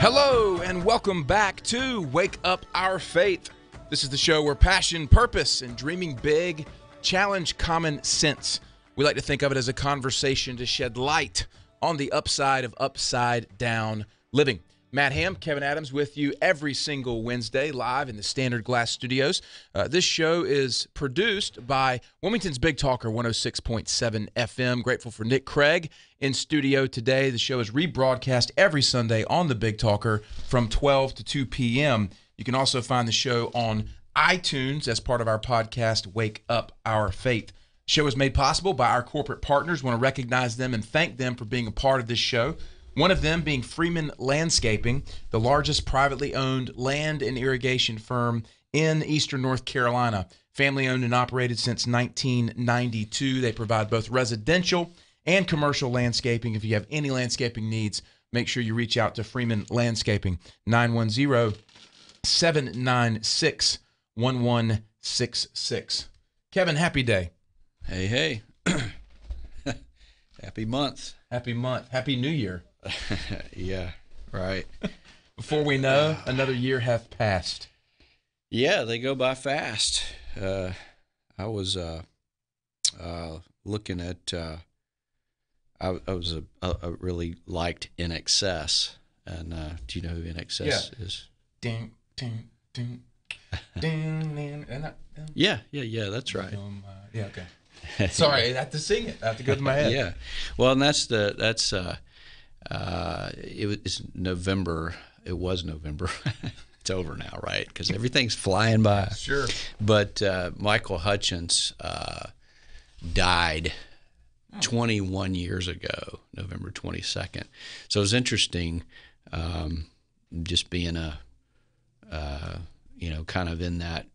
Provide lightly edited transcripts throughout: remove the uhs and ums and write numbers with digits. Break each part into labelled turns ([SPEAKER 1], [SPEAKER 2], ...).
[SPEAKER 1] Hello and welcome back to Wake Up Our Faith. This is the show where passion, purpose, and dreaming big challenge common sense. We like to think of it as a conversation to shed light on the upside of upside down living. Matt Ham, Kevin Adams with you every single Wednesday live in the Standard Glass Studios. This show is produced by Wilmington's Big Talker 106.7 FM. Grateful for Nick Craig in studio today. The show is rebroadcast every Sunday on the Big Talker from 12 to 2 p.m. You can also find the show on iTunes as part of our podcast, Wake Up Our Faith. The show is made possible by our corporate partners. We want to recognize them and thank them for being a part of this show. One of them being Freeman Landscaping, the largest privately owned land and irrigation firm in eastern North Carolina. Family owned and operated since 1992. They provide both residential and commercial landscaping. If you have any landscaping needs, make sure you reach out to Freeman Landscaping, 910-796-1166. Kevin, happy day.
[SPEAKER 2] Hey. Happy month.
[SPEAKER 1] Happy month. Happy New Year.
[SPEAKER 2] Yeah, right.
[SPEAKER 1] Before we know, another year hath passed.
[SPEAKER 2] Yeah, they go by fast. I was looking at. I really liked INXS, and do you know who INXS is?
[SPEAKER 1] Ding, ding, ding, ding, ding.
[SPEAKER 2] Yeah. That's right.
[SPEAKER 1] Okay. Sorry, I have to sing it. I have to go to my head.
[SPEAKER 2] Yeah, well, and it's November. It was November. It's over now, right? Because everything's flying by.
[SPEAKER 1] Sure.
[SPEAKER 2] But Michael Hutchence died 21 years ago, November 22nd. So it was interesting, just being kind of in that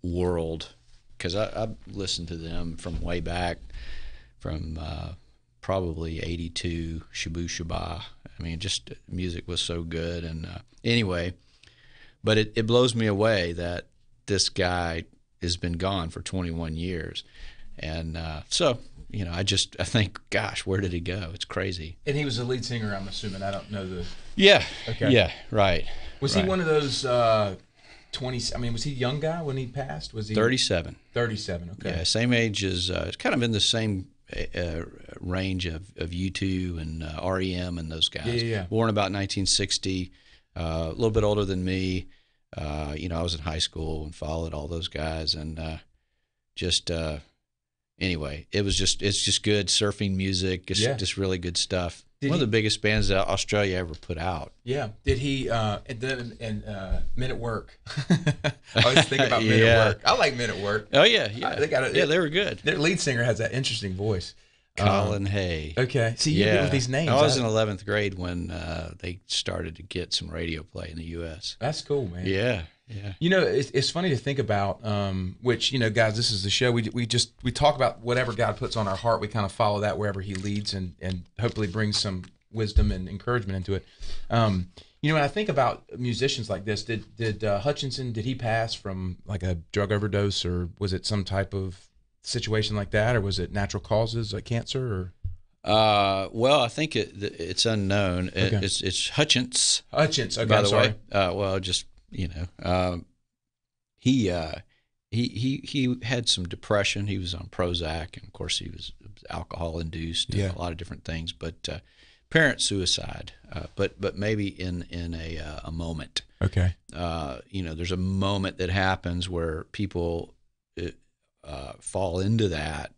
[SPEAKER 2] world. Because I've listened to them from way back, from probably 82, Shabu Shaba. I mean, just music was so good. And anyway, but it blows me away that this guy has been gone for 21 years. And so, I think, gosh, where did he go? It's crazy.
[SPEAKER 1] And he was a lead singer, I'm assuming. I don't know the...
[SPEAKER 2] Yeah.
[SPEAKER 1] Okay.
[SPEAKER 2] Yeah, right.
[SPEAKER 1] Was he one of those... 20. I mean, was he a young guy when he passed? Was he
[SPEAKER 2] 37?
[SPEAKER 1] 37. Okay.
[SPEAKER 2] Yeah, same age as kind of in the same range of U2 and REM and those guys.
[SPEAKER 1] Yeah.
[SPEAKER 2] Born about 1960, a little bit older than me. I was in high school and followed all those guys, and anyway, it's just good surfing music. Just really good stuff. One of the biggest bands that Australia ever put out.
[SPEAKER 1] Yeah. Did he, and then Men at Work. I always think about Men at Work. I like Men at Work.
[SPEAKER 2] Oh, yeah. They were good.
[SPEAKER 1] Their lead singer has that interesting voice.
[SPEAKER 2] Colin Hay.
[SPEAKER 1] Okay. See, you get with these names.
[SPEAKER 2] I was in 11th grade when they started to get some radio play in the U.S.
[SPEAKER 1] That's cool, man.
[SPEAKER 2] Yeah.
[SPEAKER 1] It's funny to think about, which, guys, this is the show. We talk about whatever God puts on our heart. We kind of follow that wherever he leads and hopefully brings some wisdom and encouragement into it. When I think about musicians like this, did Hutchinson, did he pass from like a drug overdose, or was it some type of situation like that, or was it natural causes like cancer, or?
[SPEAKER 2] Well, I think it's unknown. Okay. It's Hutchence.
[SPEAKER 1] Hutchence, okay,
[SPEAKER 2] by the
[SPEAKER 1] way.
[SPEAKER 2] He had some depression. He was on Prozac, and of course he was alcohol induced. A lot of different things, but apparent suicide. But maybe in a moment.
[SPEAKER 1] Okay.
[SPEAKER 2] There's a moment that happens where people fall into that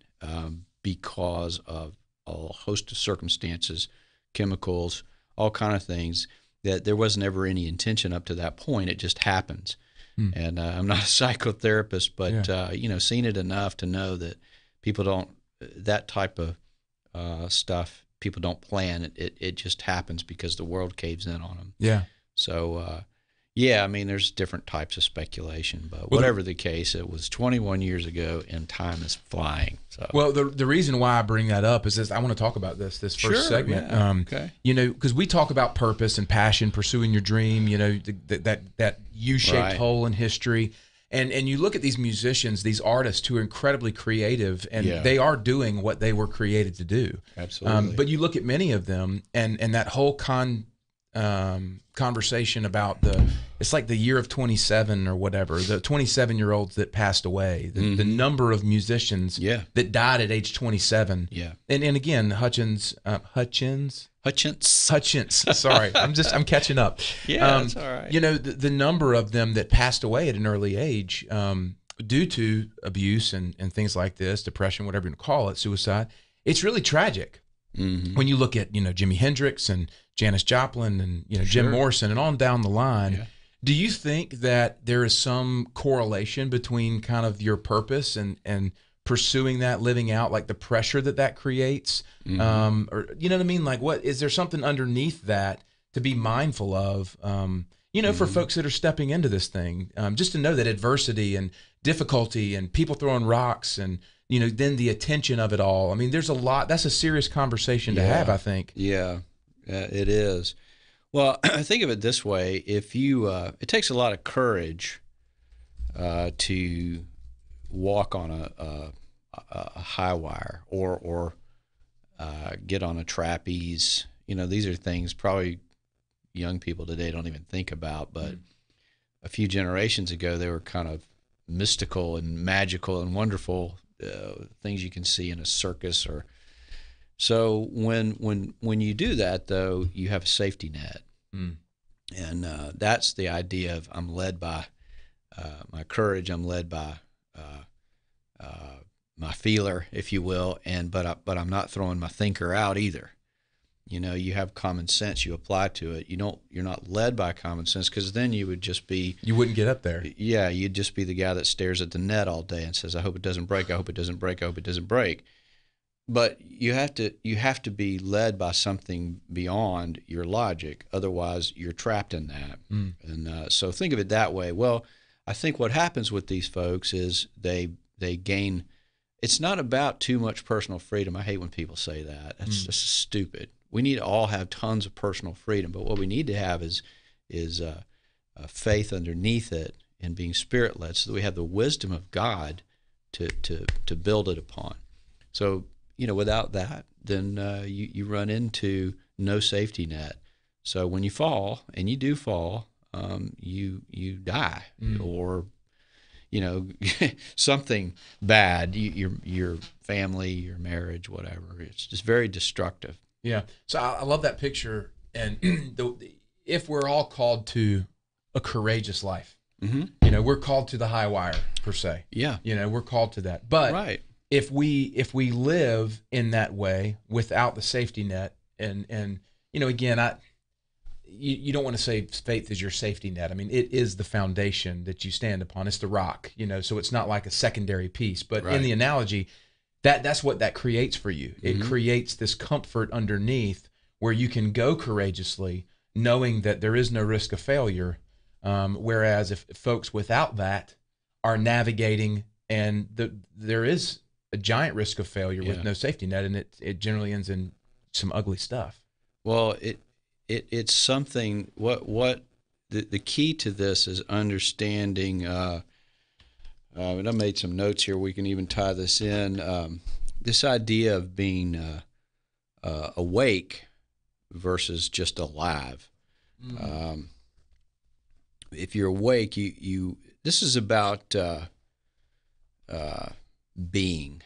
[SPEAKER 2] because of a host of circumstances, chemicals, all kind of things. That there wasn't ever any intention up to that point. It just happens. And I'm not a psychotherapist, but, seen it enough to know that people don't, that type of stuff, people don't plan. It just happens because the world caves in on them.
[SPEAKER 1] Yeah.
[SPEAKER 2] So, there's different types of speculation, but whatever the case, it was 21 years ago and time is flying. So.
[SPEAKER 1] Well, the reason why I bring that up is this: I want to talk about this first segment.
[SPEAKER 2] Yeah. Okay.
[SPEAKER 1] Because we talk about purpose and passion, pursuing your dream. That U-shaped hole in history, and you look at these musicians, these artists who are incredibly creative, and they are doing what they were created to do.
[SPEAKER 2] Absolutely.
[SPEAKER 1] But you look at many of them, and that whole conversation about it's like the year of 27 or whatever, the 27-year-olds that passed away, the number of musicians that died at age 27.
[SPEAKER 2] Yeah.
[SPEAKER 1] And again, Hutchins. Sorry, I'm catching up.
[SPEAKER 2] Yeah, that's all right.
[SPEAKER 1] You know, the number of them that passed away at an early age due to abuse and things like this, depression, whatever you want to call it, suicide. It's really tragic. When you look at, Jimi Hendrix and Janis Joplin and, Jim Morrison and on down the line. Yeah. Do you think that there is some correlation between kind of your purpose and pursuing that, living out, like the pressure that creates? Or, you know what I mean? Like, what is there something underneath that to be mindful of, for folks that are stepping into this thing, just to know that adversity and difficulty and people throwing rocks and, then the attention of it all. I mean, there's a lot. That's a serious conversation to have, I think.
[SPEAKER 2] Yeah, it is. Well, think of it this way: if you, it takes a lot of courage to walk on a high wire or get on a trapeze. These are things probably young people today don't even think about, but a few generations ago they were kind of mystical and magical and wonderful things you can see in a circus. Or so when you do that, though, you have a safety net. And that's the idea of I'm led by my courage. I'm led by my feeler, if you will, but I'm not throwing my thinker out either. You have common sense. You apply to it. You're not led by common sense, because then you wouldn't
[SPEAKER 1] get up there.
[SPEAKER 2] Yeah, you'd just be the guy that stares at the net all day and says, "I hope it doesn't break. I hope it doesn't break. I hope it doesn't break." But you have to be led by something beyond your logic. Otherwise, you're trapped in that. And so think of it that way. Well, I think what happens with these folks is they gain. It's not about too much personal freedom. I hate when people say that. That's just stupid. We need to all have tons of personal freedom, but what we need to have is faith underneath it and being spirit-led, so that we have the wisdom of God to build it upon. So, without that, then you run into no safety net. So when you fall, and you do fall, you die, or something bad, your family, your marriage, whatever. It's just very destructive.
[SPEAKER 1] Yeah. So I love that picture. And if we're all called to a courageous life, we're called to the high wire, per se. Yeah. We're called to that. But right. If we live in that way without the safety net, and again, you don't want to say faith is your safety net. I mean, it is the foundation that you stand upon. It's the rock, so it's not like a secondary piece. But right. In the analogy, that's what that creates for you. It creates this comfort underneath where you can go courageously, knowing that there is no risk of failure. Whereas if folks without that are navigating, and there is a giant risk of failure with no safety net, and it generally ends in some ugly stuff.
[SPEAKER 2] Well, it's something. What the key to this is understanding. And I made some notes here. We can even tie this in. This idea of being awake versus just alive. If you're awake, you. This is about being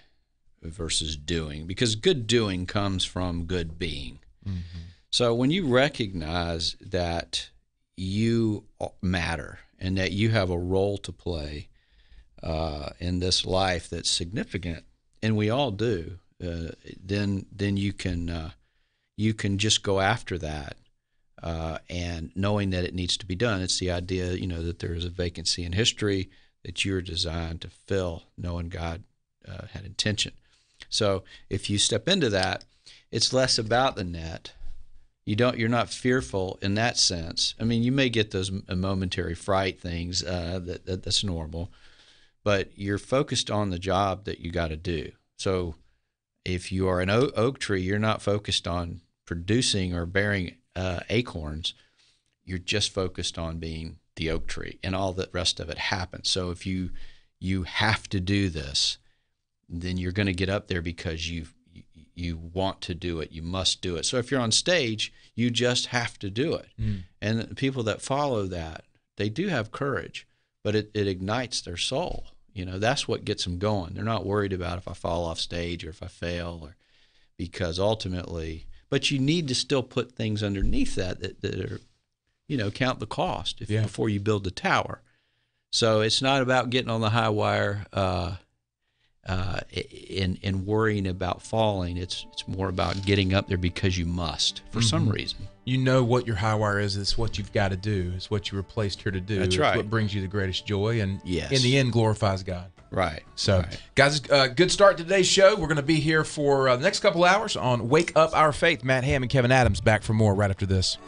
[SPEAKER 2] versus doing, because good doing comes from good being. So when you recognize that you matter and that you have a role to play in this life that's significant, and we all do, then you can just go after that, and knowing that it needs to be done. It's the idea, that there is a vacancy in history that you're designed to fill, knowing God had intention. So if you step into that, it's less about the net. You're not fearful in that sense. I mean, you may get those momentary fright things, that's normal, but you're focused on the job that you got to do. So if you are an oak tree, you're not focused on producing or bearing acorns. You're just focused on being the oak tree, and all the rest of it happens. So if you have to do this, then you're going to get up there because you want to do it, you must do it. So if you're on stage, you just have to do it. And the people that follow that, they do have courage, but it ignites their soul. That's what gets them going. They're not worried about if I fall off stage or if I fail, because ultimately, but you need to still put things underneath that are, count the cost before you build the tower. So it's not about getting on the high wire and worrying about falling. It's more about getting up there because you must for some reason.
[SPEAKER 1] You know what your high wire is. It's what you've got to do. It's what you were placed here to do.
[SPEAKER 2] That's
[SPEAKER 1] it's
[SPEAKER 2] right.
[SPEAKER 1] what brings you the greatest joy, and
[SPEAKER 2] Yes.
[SPEAKER 1] in the end glorifies God.
[SPEAKER 2] Right.
[SPEAKER 1] So,
[SPEAKER 2] right.
[SPEAKER 1] Guys, good start to today's show. We're going to be here for the next couple hours on Wake Up Our Faith. Matt Ham and Kevin Adams back for more right after this.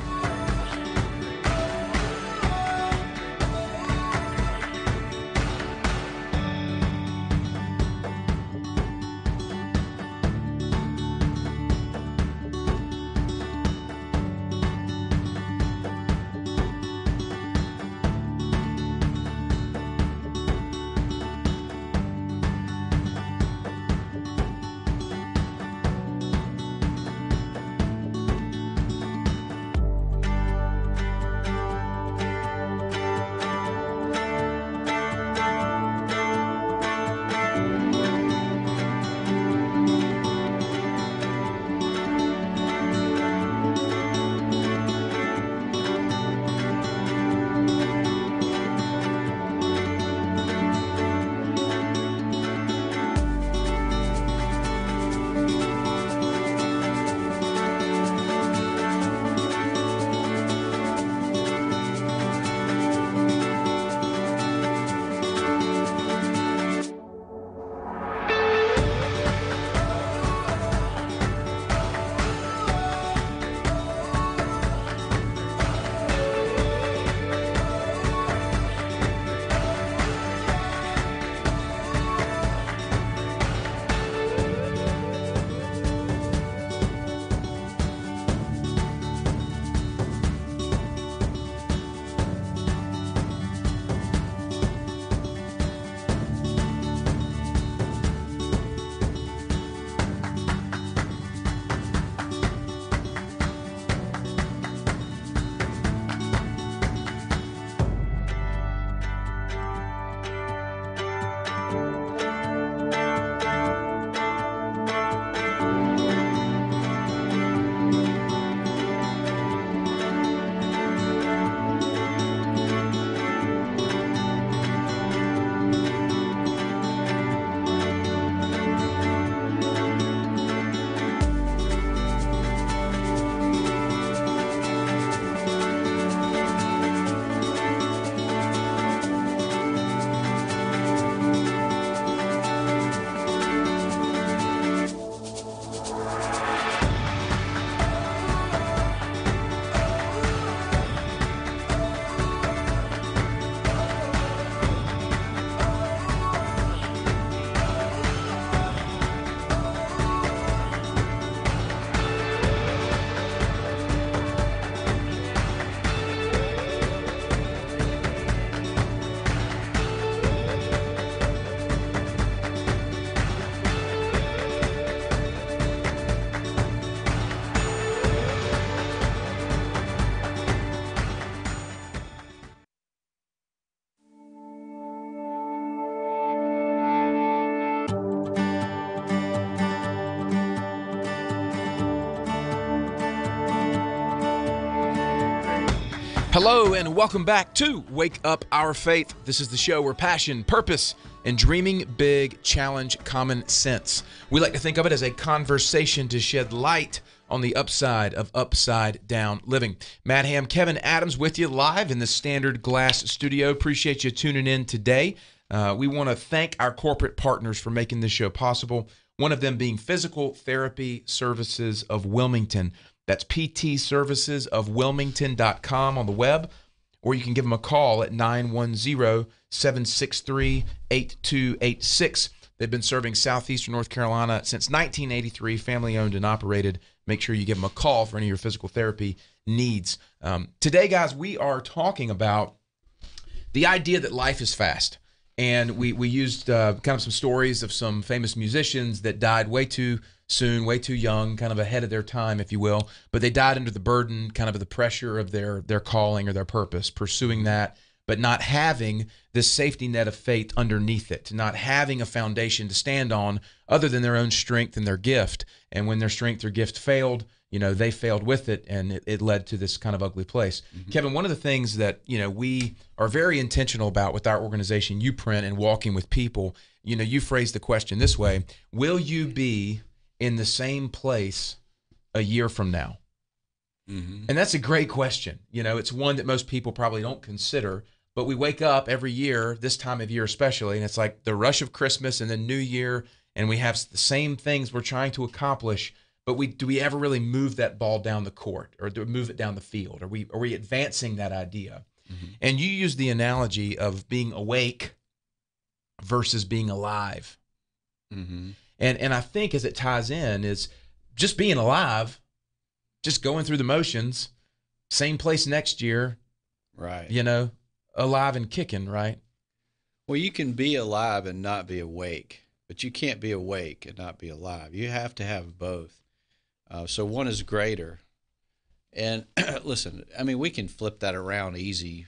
[SPEAKER 1] Hello and welcome back to Wake Up Our Faith. This is the show where passion, purpose, and dreaming big challenge common sense. We like to think of it as a conversation to shed light on the upside of upside down living. Matt Ham, Kevin Adams with you live in the Standard Glass studio. Appreciate you tuning in today. We want to thank our corporate partners for making this show possible. One of them being Physical Therapy Services of Wilmington. That's ptservicesofwilmington.com on the web, or you can give them a call at 910-763-8286. They've been serving southeastern North Carolina since 1983, family-owned and operated. Make sure you give them a call for any of your physical therapy needs. Today, guys, we are talking about the idea that life is fast. And we used kind of some stories of some famous musicians that died way too soon, way too young, kind of ahead of their time, if you will. But they died under the burden, kind of the pressure of their calling or their purpose, pursuing that, but not having this safety net of faith underneath it, not having a foundation to stand on other than their own strength and their gift. And when their strength or gift failed, they failed with it, and it led to this kind of ugly place. Mm-hmm. Kevin, one of the things that, we are very intentional about with our organization, YouPrint, and walking with people, you phrased the question this way: will you be in the same place a year from now? Mm-hmm. And that's a great question. It's one that most people probably don't consider, but we wake up every year, this time of year especially, and it's like the rush of Christmas and then New Year, and we have the same things we're trying to accomplish. But do we ever really move that ball down the court, or do we move it down the field? Are we advancing that idea? Mm-hmm. And you use the analogy of being awake versus being alive. Mm-hmm. And I think as it ties in is just being alive, just going through the motions, same place next year,
[SPEAKER 2] right?
[SPEAKER 1] Alive and kicking, right?
[SPEAKER 2] Well, you can be alive and not be awake, but you can't be awake and not be alive. You have to have both. So one is greater. And listen, we can flip that around easy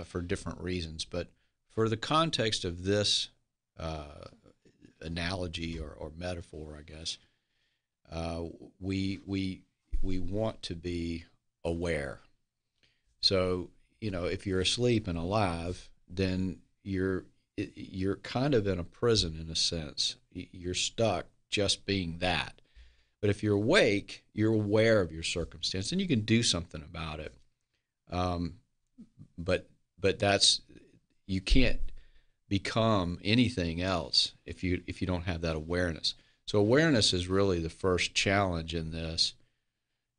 [SPEAKER 2] for different reasons, but for the context of this analogy or metaphor, I guess, we want to be aware. So, if you're asleep and alive, then you're kind of in a prison in a sense. You're stuck just being that. But if you're awake, you're aware of your circumstance, and you can do something about it. But you can't become anything else if you don't have that awareness. So awareness is really the first challenge in this.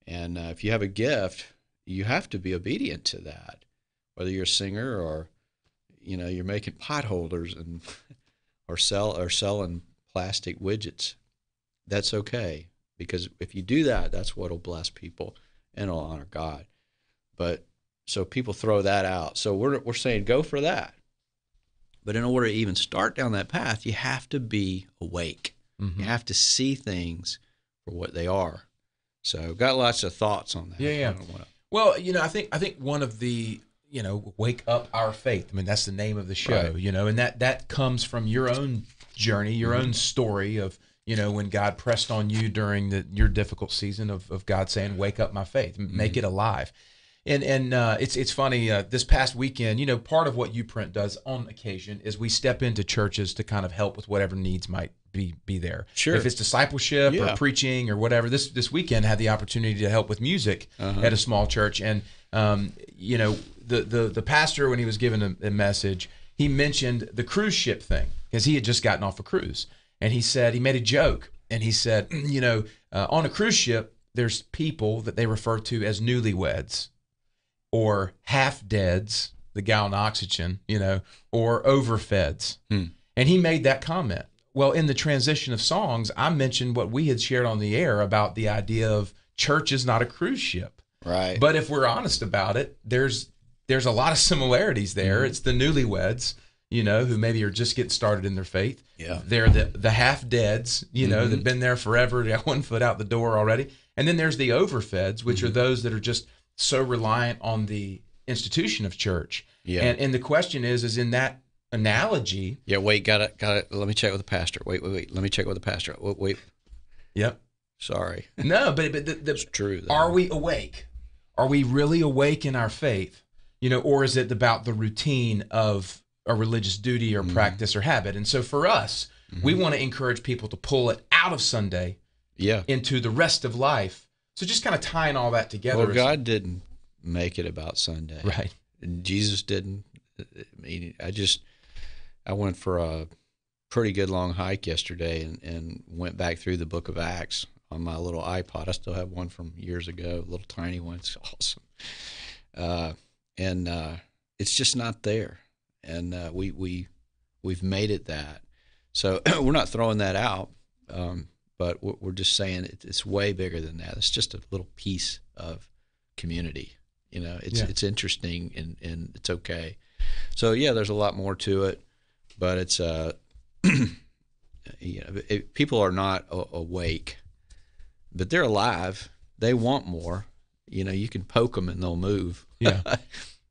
[SPEAKER 2] And if you have a gift, you have to be obedient to that. Whether you're a singer or you're making pot holders and or selling plastic widgets, that's okay. Because if you do that, that's what will bless people and it'll honor God. But so people throw that out. So we're saying go for that. But in order to even start down that path, you have to be awake. Mm-hmm. You have to see things for what they are. So got lots of thoughts on that.
[SPEAKER 1] Yeah. Well, I think one of the wake up our faith. That's the name of the show. Right. And that comes from your own journey, your mm-hmm. own story of. When God pressed on you during your difficult season of God saying, wake up my faith, make mm-hmm. it alive. And it's funny, this past weekend, part of what YouPrint does on occasion is we step into churches to kind of help with whatever needs might be there. Sure. If it's discipleship or preaching or whatever. This weekend had the opportunity to help with music at a small church. And, the pastor, when he was given a message, he mentioned the cruise ship thing because he had just gotten off a cruise. And he made a joke, and he said, on a cruise ship, there's people that they refer to as newlyweds or half-deads, the gallon oxygen, or overfeds. And he made that comment. Well, in the transition of songs, I mentioned what we had shared on the air about the idea of church is not a cruise ship.
[SPEAKER 2] Right.
[SPEAKER 1] But if we're honest about it, there's a lot of similarities there. Mm-hmm. It's the newlyweds, who maybe are just getting started in their faith.
[SPEAKER 2] Yeah.
[SPEAKER 1] They're the half-deads, mm-hmm. that've been there forever, they got one foot out the door already. And then there's the overfeds, which mm-hmm. are those that are just so reliant on the institution of church. Yeah. And the question is in that analogy.
[SPEAKER 2] Yeah, wait, got it. Let me check with the pastor. Wait. Let me check with the pastor. Wait.
[SPEAKER 1] Yep.
[SPEAKER 2] Sorry.
[SPEAKER 1] No, but
[SPEAKER 2] it's true, though.
[SPEAKER 1] Are we awake? Are we really awake in our faith? Or is it about the routine of a religious duty or mm-hmm. practice or habit? And so for us, mm-hmm. we want to encourage people to pull it out of Sunday into the rest of life. So just kind of tying all that together.
[SPEAKER 2] Well, God didn't make it about Sunday.
[SPEAKER 1] Right.
[SPEAKER 2] And Jesus didn't. I went for a pretty good long hike yesterday and went back through the book of Acts on my little iPod. I still have one from years ago, a little tiny one. It's awesome. And it's just not there. And we've made it that. So we're not throwing that out, but we're just saying it's way bigger than that. It's just a little piece of community. It's interesting and it's okay. So yeah, there's a lot more to it, but it's people are not awake but they're alive. They want more. You can poke them and they'll move.
[SPEAKER 1] Yeah.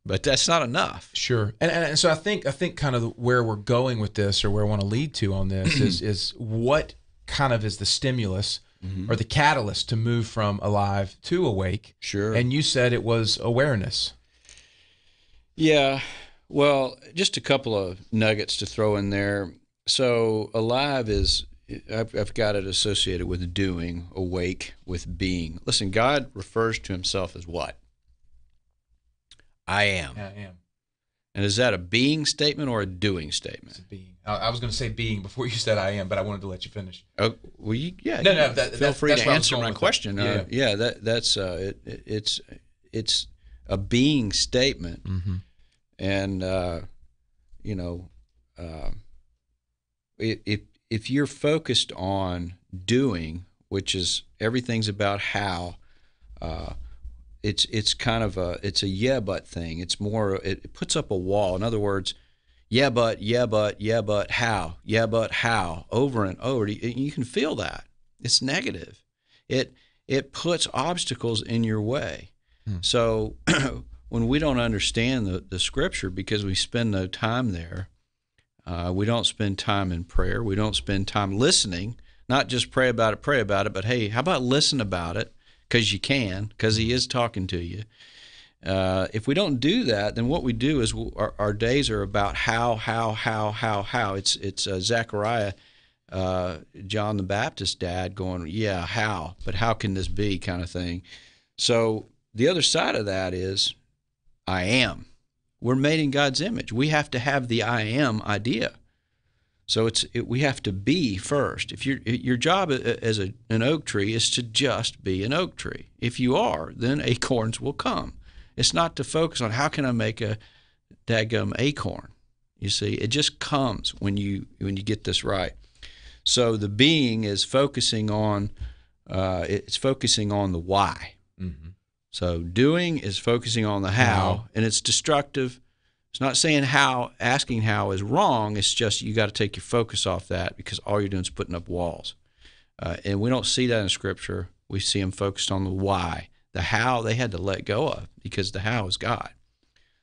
[SPEAKER 2] But that's not enough.
[SPEAKER 1] Sure. And so I think kind of where we're going with this, or where I want to lead to on this is what kind of is the stimulus or the catalyst to move from alive to awake.
[SPEAKER 2] Sure.
[SPEAKER 1] And you said it was awareness.
[SPEAKER 2] Yeah. Well, just a couple of nuggets to throw in there. So alive is, I've got it associated with doing, awake with being. Listen, God refers to himself as what? I am.
[SPEAKER 1] I am.
[SPEAKER 2] And is that a being statement or a doing statement?
[SPEAKER 1] It's a being. I was going to say being before you said I am, but I wanted to let you finish.
[SPEAKER 2] Oh, well, yeah.
[SPEAKER 1] No.
[SPEAKER 2] Feel free to answer my question.
[SPEAKER 1] Yeah.
[SPEAKER 2] That's it's a being statement, and if you're focused on doing, which is everything's about how. It's kind of a yeah but thing. It's more, it puts up a wall. In other words, yeah but how over and over. You can feel that it's negative. It puts obstacles in your way. So when we don't understand the scripture because we spend no time there, we don't spend time in prayer. We don't spend time listening. Not just pray about it, but hey, how about listen about it? Because you can, because he is talking to you. If we don't do that, then what we do is our days are about how. It's Zechariah, John the Baptist's dad, going, yeah, how? But how can this be, kind of thing. So the other side of that is I am. We're made in God's image. We have to have the I am idea. So we have to be first. If your job as an oak tree is to just be an oak tree. If you are, then acorns will come. It's not to focus on how can I make a daggum acorn. You see, it just comes when you get this right. So the being is focusing on it's focusing on the why. Mm-hmm. So doing is focusing on the how, and it's destructive. It's not saying how, asking how is wrong. It's just you got to take your focus off that because all you're doing is putting up walls. And we don't see that in Scripture. We see them focused on the why. The how they had to let go of because the how is God.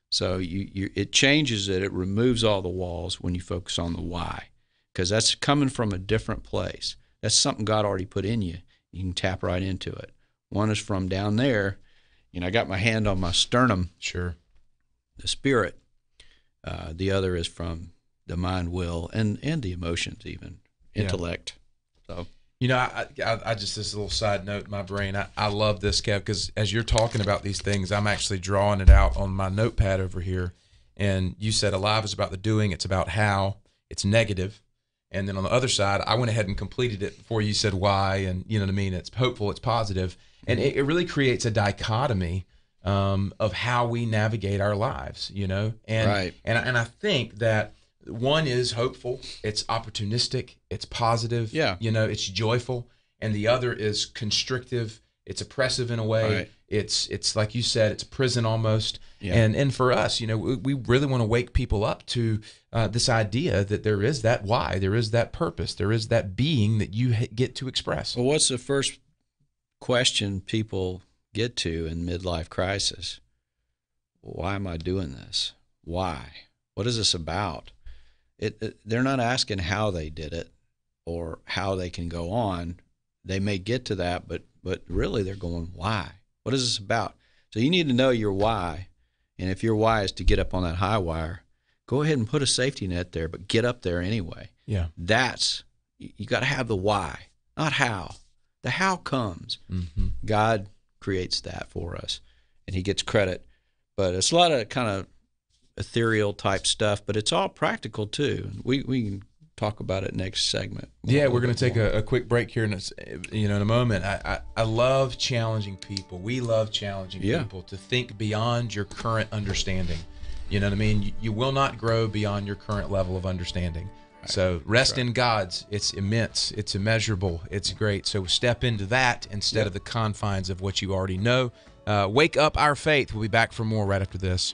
[SPEAKER 2] So it changes it. It removes all the walls when you focus on the why because that's coming from a different place. That's something God already put in you. You can tap right into it. One is from down there. I got my hand on my sternum.
[SPEAKER 1] Sure.
[SPEAKER 2] The spirit. The other is from the mind, will, and the emotions, even intellect. So,
[SPEAKER 1] I just, this little side note in my brain, I love this, Kev, because as you're talking about these things, I'm actually drawing it out on my notepad over here. And you said alive is about the doing, it's about how, it's negative. And then on the other side, I went ahead and completed it before you said why, and you know what I mean? It's hopeful, it's positive. And it really creates a dichotomy of how we navigate our lives, and
[SPEAKER 2] right.
[SPEAKER 1] and I think that one is hopeful, it's opportunistic, it's positive, it's joyful, and the other is constrictive, it's oppressive in a way,
[SPEAKER 2] right.
[SPEAKER 1] It's like you said, it's prison almost,
[SPEAKER 2] yeah.
[SPEAKER 1] and for us, we really want to wake people up to this idea that there is that why, there is that purpose, there is that being that you get to express.
[SPEAKER 2] Well, what's the first question people get to in midlife crisis? Why am I doing this? Why? What is this about? They're not asking how they did it or how they can go on. They may get to that, but really they're going, why? What is this about? So you need to know your why. And if your why is to get up on that high wire, go ahead and put a safety net there, but get up there anyway.
[SPEAKER 1] Yeah.
[SPEAKER 2] You got to have the why, not how. The how comes.
[SPEAKER 1] Mm-hmm.
[SPEAKER 2] God creates that for us, and he gets credit. But it's a lot of kind of ethereal type stuff, but it's all practical too. We can talk about it next segment.
[SPEAKER 1] Yeah, we're going to take a quick break here in a moment. I love challenging people. We love challenging people to think beyond your current understanding. You know what I mean? You will not grow beyond your current level of understanding. Right. So rest in God's. It's immense. It's immeasurable. It's great. So step into that instead of the confines of what you already know. Wake up our faith. We'll be back for more right after this.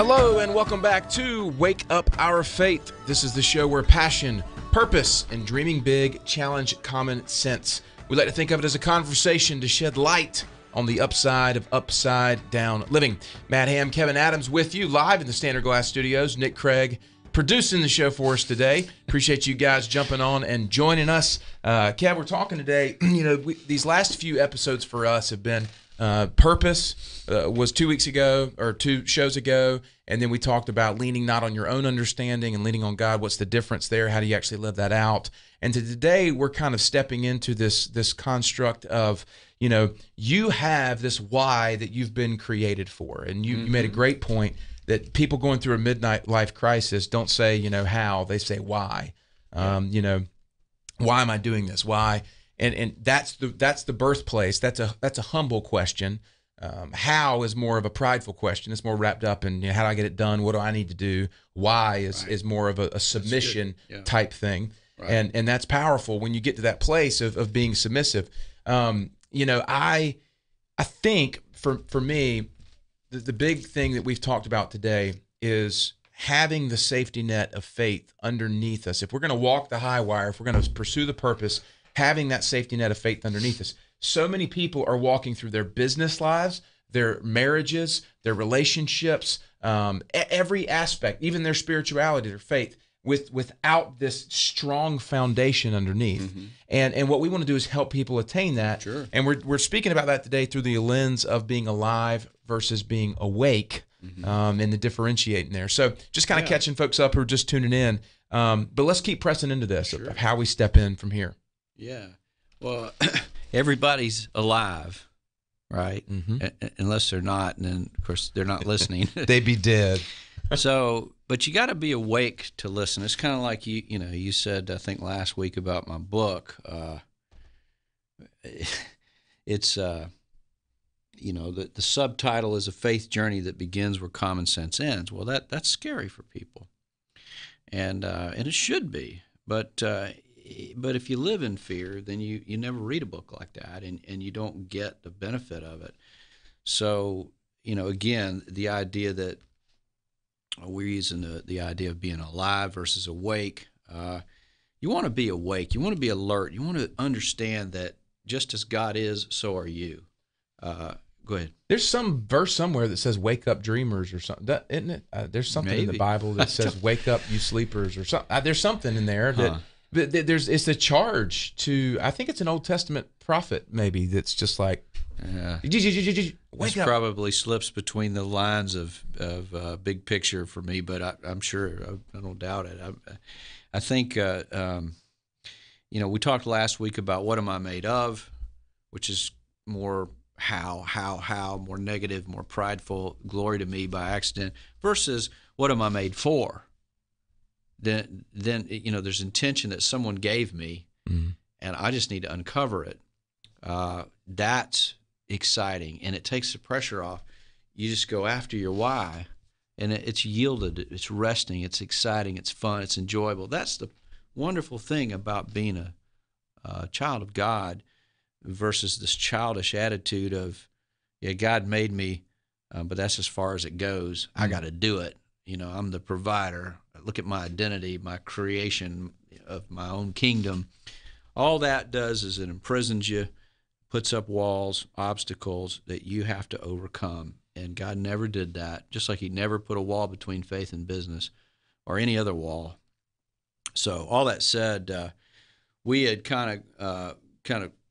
[SPEAKER 1] Hello and welcome back to Wake Up Our Faith. This is the show where passion, purpose, and dreaming big challenge common sense. We like to think of it as a conversation to shed light on the upside of upside down living. Matt Ham, Kevin Adams with you live in the Standard Glass Studios. Nick Craig producing the show for us today. Appreciate you guys jumping on and joining us. Kev, we're talking today, these last few episodes for us have been purpose was 2 weeks ago or 2 shows ago, and then we talked about leaning not on your own understanding and leaning on God. What's the difference there? How do you actually live that out? And today we're kind of stepping into this construct of, you have this why that you've been created for. And you made a great point that people going through a midnight life crisis don't say, how, they say why. Why am I doing this? Why? And that's the birthplace. That's a humble question. How is more of a prideful question. It's more wrapped up in how do I get it done? What do I need to do? Why is more of a submission type thing. Right. And that's powerful when you get to that place of being submissive. I think for me, the big thing that we've talked about today is having the safety net of faith underneath us. If we're going to walk the high wire, if we're going to pursue the purpose, having that safety net of faith underneath us. So many people are walking through their business lives, their marriages, their relationships, every aspect, even their spirituality, their faith, without this strong foundation underneath. Mm-hmm. And what we want to do is help people attain that. Sure. And we're speaking about that today through the lens of being alive versus being awake, and the differentiating there. So just kind of catching folks up who are just tuning in. But let's keep pressing into this of how we step in from here.
[SPEAKER 2] Yeah. Well, everybody's alive, right? Mm-hmm. Unless they're not, and then, of course, they're not listening.
[SPEAKER 1] They'd be dead.
[SPEAKER 2] So, but you got to be awake to listen. It's kind of like you said, I think last week about my book. It's the subtitle is A Faith Journey That Begins Where Common Sense Ends. Well, that's scary for people, and it should be. But if you live in fear, then you never read a book like that, and you don't get the benefit of it. So, again, the idea that we're using the idea of being alive versus awake. You want to be awake. You want to be alert. You want to understand that just as God is, so are you. Go ahead.
[SPEAKER 1] There's some verse somewhere that says "Wake up, dreamers" or something, isn't it? There's something in the Bible that says "Wake up, you sleepers" or something. There's something in there that it's a charge to. I think it's an Old Testament prophet maybe that's just like,
[SPEAKER 2] wake up. Probably slips between the lines of big picture for me, but I'm sure I don't doubt it. I think we talked last week about what am I made of, which is more how more negative, more prideful, glory to me by accident, versus what am I made for? Then there's intention that someone gave me, and I just need to uncover it. That's exciting, and it takes the pressure off. You just go after your why, and it's yielded, it's resting, it's exciting, it's fun, it's enjoyable. That's the wonderful thing about being a child of God versus this childish attitude of, God made me, but that's as far as it goes. I got to do it. I'm the provider. Look at my identity, my creation of my own kingdom. All that does is it imprisons you, puts up walls, obstacles that you have to overcome. And God never did that, just like he never put a wall between faith and business or any other wall. So all that said, we had kind of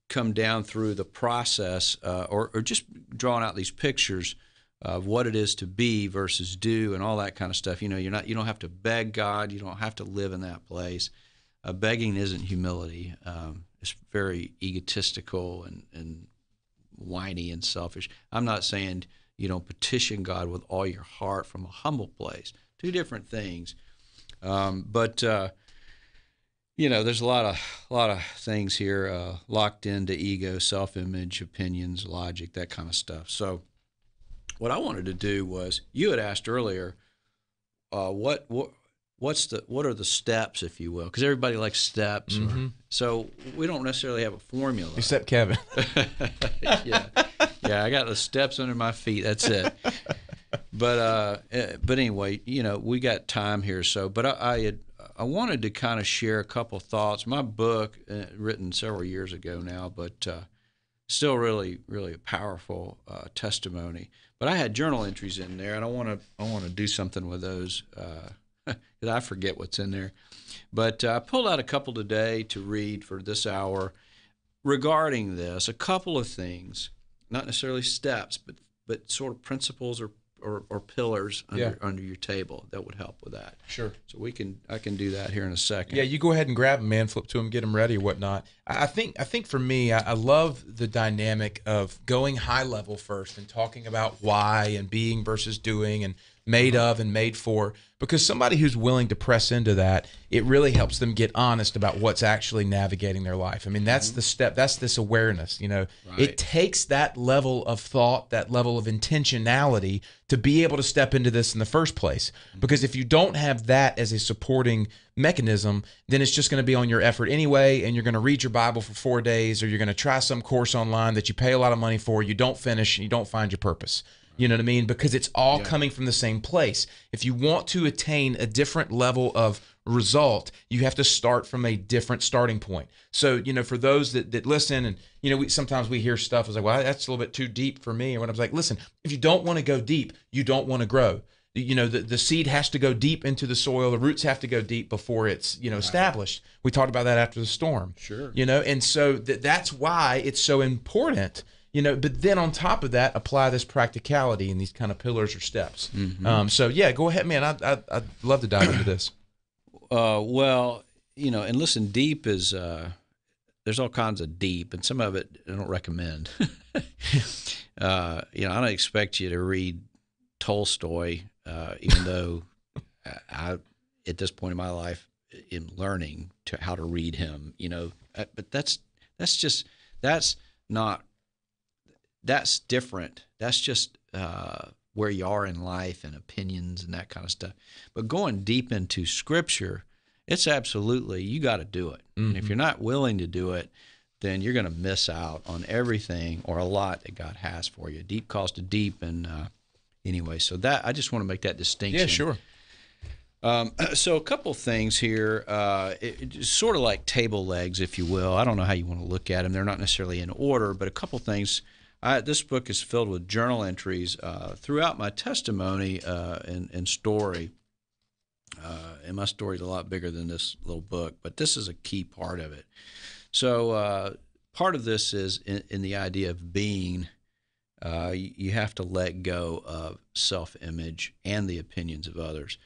[SPEAKER 2] come down through the process or just drawing out these pictures of what it is to be versus do and all that kind of stuff. You don't have to beg God. You don't have to live in that place. Begging isn't humility. It's very egotistical and whiny and selfish. I'm not saying you don't petition God with all your heart from a humble place. Two different things. But there's a lot of things here locked into ego, self-image, opinions, logic, that kind of stuff. So what I wanted to do was, you had asked earlier, what are the steps, if you will? Because everybody likes steps. Mm-hmm. So we don't necessarily have a formula.
[SPEAKER 1] Except Kevin.
[SPEAKER 2] Yeah, I got the steps under my feet. That's it. But anyway, we got time here, but I wanted to kind of share a couple thoughts. My book, written several years ago now, but still really, really a powerful testimony. But I had journal entries in there, and I want to do something with those because I forget what's in there. But I pulled out a couple today to read for this hour regarding this. A couple of things, not necessarily steps, but sort of principles or pillars under your table that would help with that.
[SPEAKER 1] Sure.
[SPEAKER 2] So I can do that here in a second.
[SPEAKER 1] Yeah, you go ahead and grab them, man. Flip to them, get them ready or whatnot. I think for me, I love the dynamic of going high level first and talking about why and being versus doing and made of and made for, because somebody who's willing to press into that, it really helps them get honest about what's actually navigating their life. I mean, that's the step. That's this awareness. Right. It takes that level of thought, that level of intentionality to be able to step into this in the first place. Because if you don't have that as a supporting mechanism, then it's just going to be on your effort anyway, and you're going to read your Bible for 4 days, or you're going to try some course online that you pay a lot of money for, you don't finish, and you don't find your purpose. You know what I mean? Because it's all coming from the same place. If you want to attain a different level of result, you have to start from a different starting point. So, for those that listen and, sometimes we hear stuff as like, well, that's a little bit too deep for me. Or when I was like, listen, if you don't want to go deep, you don't want to grow. The seed has to go deep into the soil. The roots have to go deep before it's, established. We talked about that after the storm.
[SPEAKER 2] Sure.
[SPEAKER 1] And so that's why it's so important. But then on top of that, apply this practicality in these kind of pillars or steps. Mm-hmm. Go ahead, man. I'd love to dive into this.
[SPEAKER 2] And listen, deep is, there's all kinds of deep, and some of it I don't recommend. I don't expect you to read Tolstoy, even though I, at this point in my life, am learning how to read him, but that's different. That's just where you are in life and opinions and that kind of stuff. But going deep into Scripture, it's absolutely, you got to do it. Mm-hmm. And if you're not willing to do it, then you're going to miss out on everything or a lot that God has for you. Deep calls to deep. And anyway, so that I just want to make that distinction.
[SPEAKER 1] Yeah, sure.
[SPEAKER 2] So a couple things here, it's sort of like table legs, if you will. I don't know how you want to look at them. They're not necessarily in order, but a couple things. This book is filled with journal entries throughout my testimony and story. And my story is a lot bigger than this little book, but this is a key part of it. So part of this is in the idea of being, you have to let go of self-image and the opinions of others.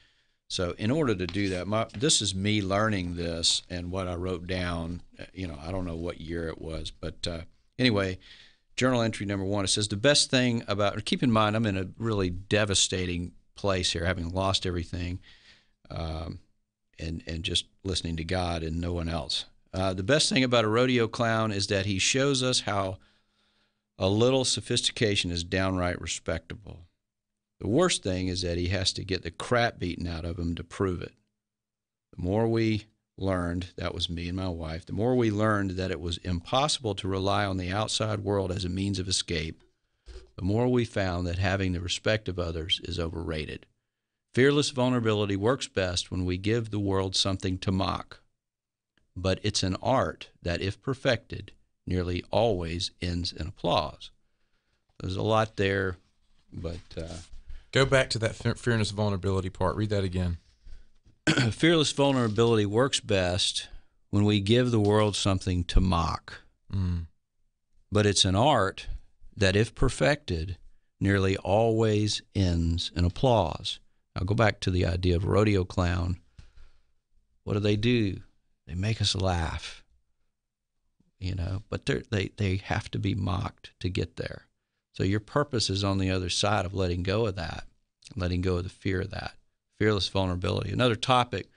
[SPEAKER 2] So in order to do that, this is me learning this and what I wrote down. I don't know what year it was, but anyway, journal entry number 1, it says, the best thing about, keep in mind, I'm in a really devastating place here, having lost everything, and just listening to God and no one else. The best thing about a rodeo clown is that he shows us how a little sophistication is downright respectable. The worst thing is that he has to get the crap beaten out of him to prove it. The more we learned, that was me and my wife, the more we learned that it was impossible to rely on the outside world as a means of escape, the more we found that having the respect of others is overrated. Fearless vulnerability works best when we give the world something to mock. But it's an art that, if perfected, nearly always ends in applause. There's a lot there, but...
[SPEAKER 1] Go back to that fearless vulnerability part. Read that again.
[SPEAKER 2] Fearless vulnerability works best when we give the world something to mock. But it's an art that, if perfected, nearly always ends in applause. I'll go back to the idea of rodeo clown. What do? They make us laugh, but they have to be mocked to get there. So your purpose is on the other side of letting go of that, letting go of the fear of that. Fearless vulnerability. Another topic,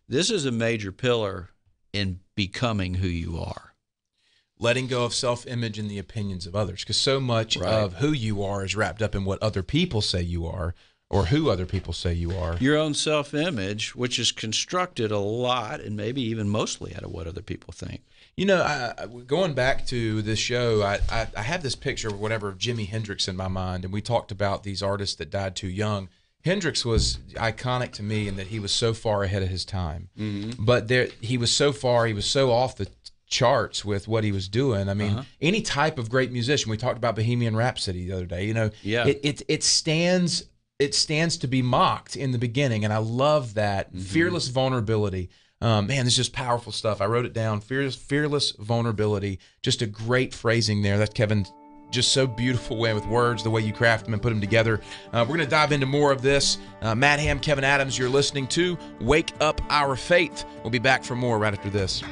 [SPEAKER 2] this is a major pillar in becoming who you are.
[SPEAKER 1] Letting go of self-image and the opinions of others, because so much of who you are is wrapped up in what other people say you are or who other people say you are.
[SPEAKER 2] Your own self-image, which is constructed a lot and maybe even mostly out of what other people think.
[SPEAKER 1] You know, going back to this show, I have this picture of Jimi Hendrix in my mind, and we talked about these artists that died too young. Hendrix was iconic to me in that he was so far ahead of his time. Mm-hmm. But he was so off the charts with what he was doing. I mean, any type of great musician. We talked about Bohemian Rhapsody the other day. You know, it stands to be mocked in the beginning, and I love that fearless vulnerability. Man, this is just powerful stuff. I wrote it down. Fearless vulnerability. Just a great phrasing there. That's Kevin. Just so beautiful way with words, the way you craft them and put them together. We're going to dive into more of this. Matt Ham, Kevin Adams, you're listening to Wake Up Our Faith. We'll be back for more right after this.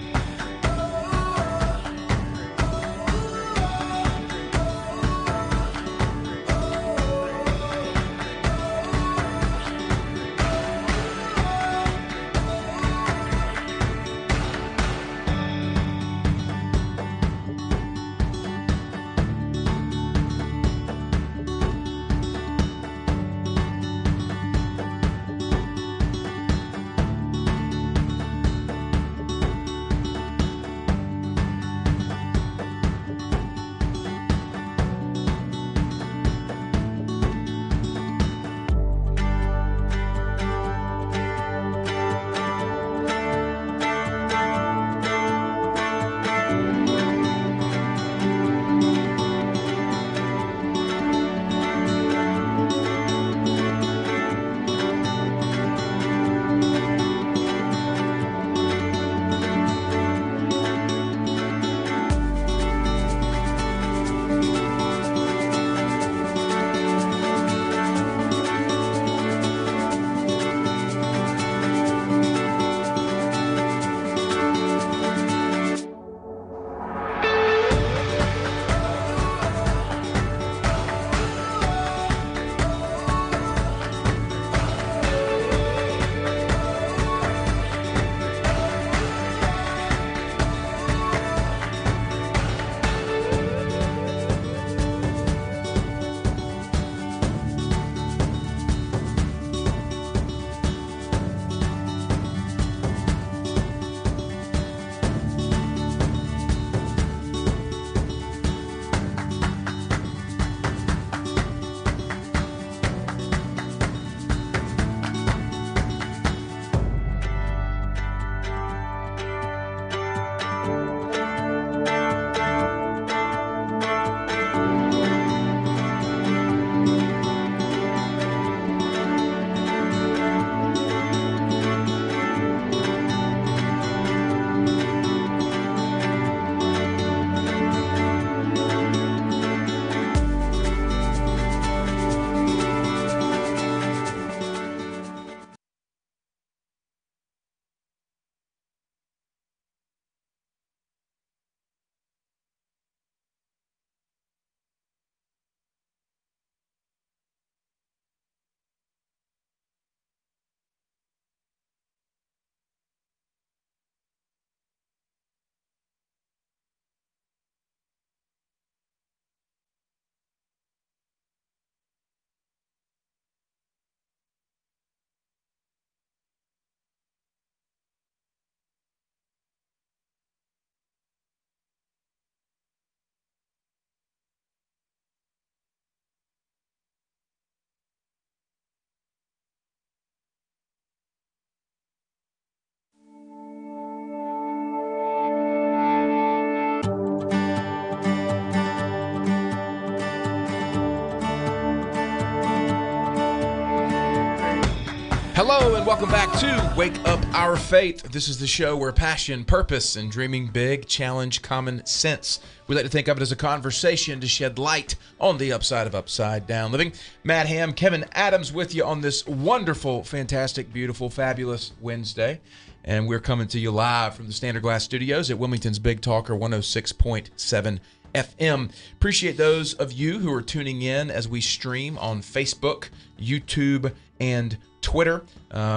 [SPEAKER 1] Hello and welcome back to Wake Up Our Faith. This is the show where passion, purpose, and dreaming big challenge common sense. We like to think of it as a conversation to shed light on the upside of upside down living. Matt Ham, Kevin Adams with you on this wonderful, fantastic, beautiful, fabulous Wednesday. And we're coming to you live from the Standard Glass Studios at Wilmington's Big Talker 106.7 FM. Appreciate those of you who are tuning in as we stream on Facebook, YouTube, and Twitter.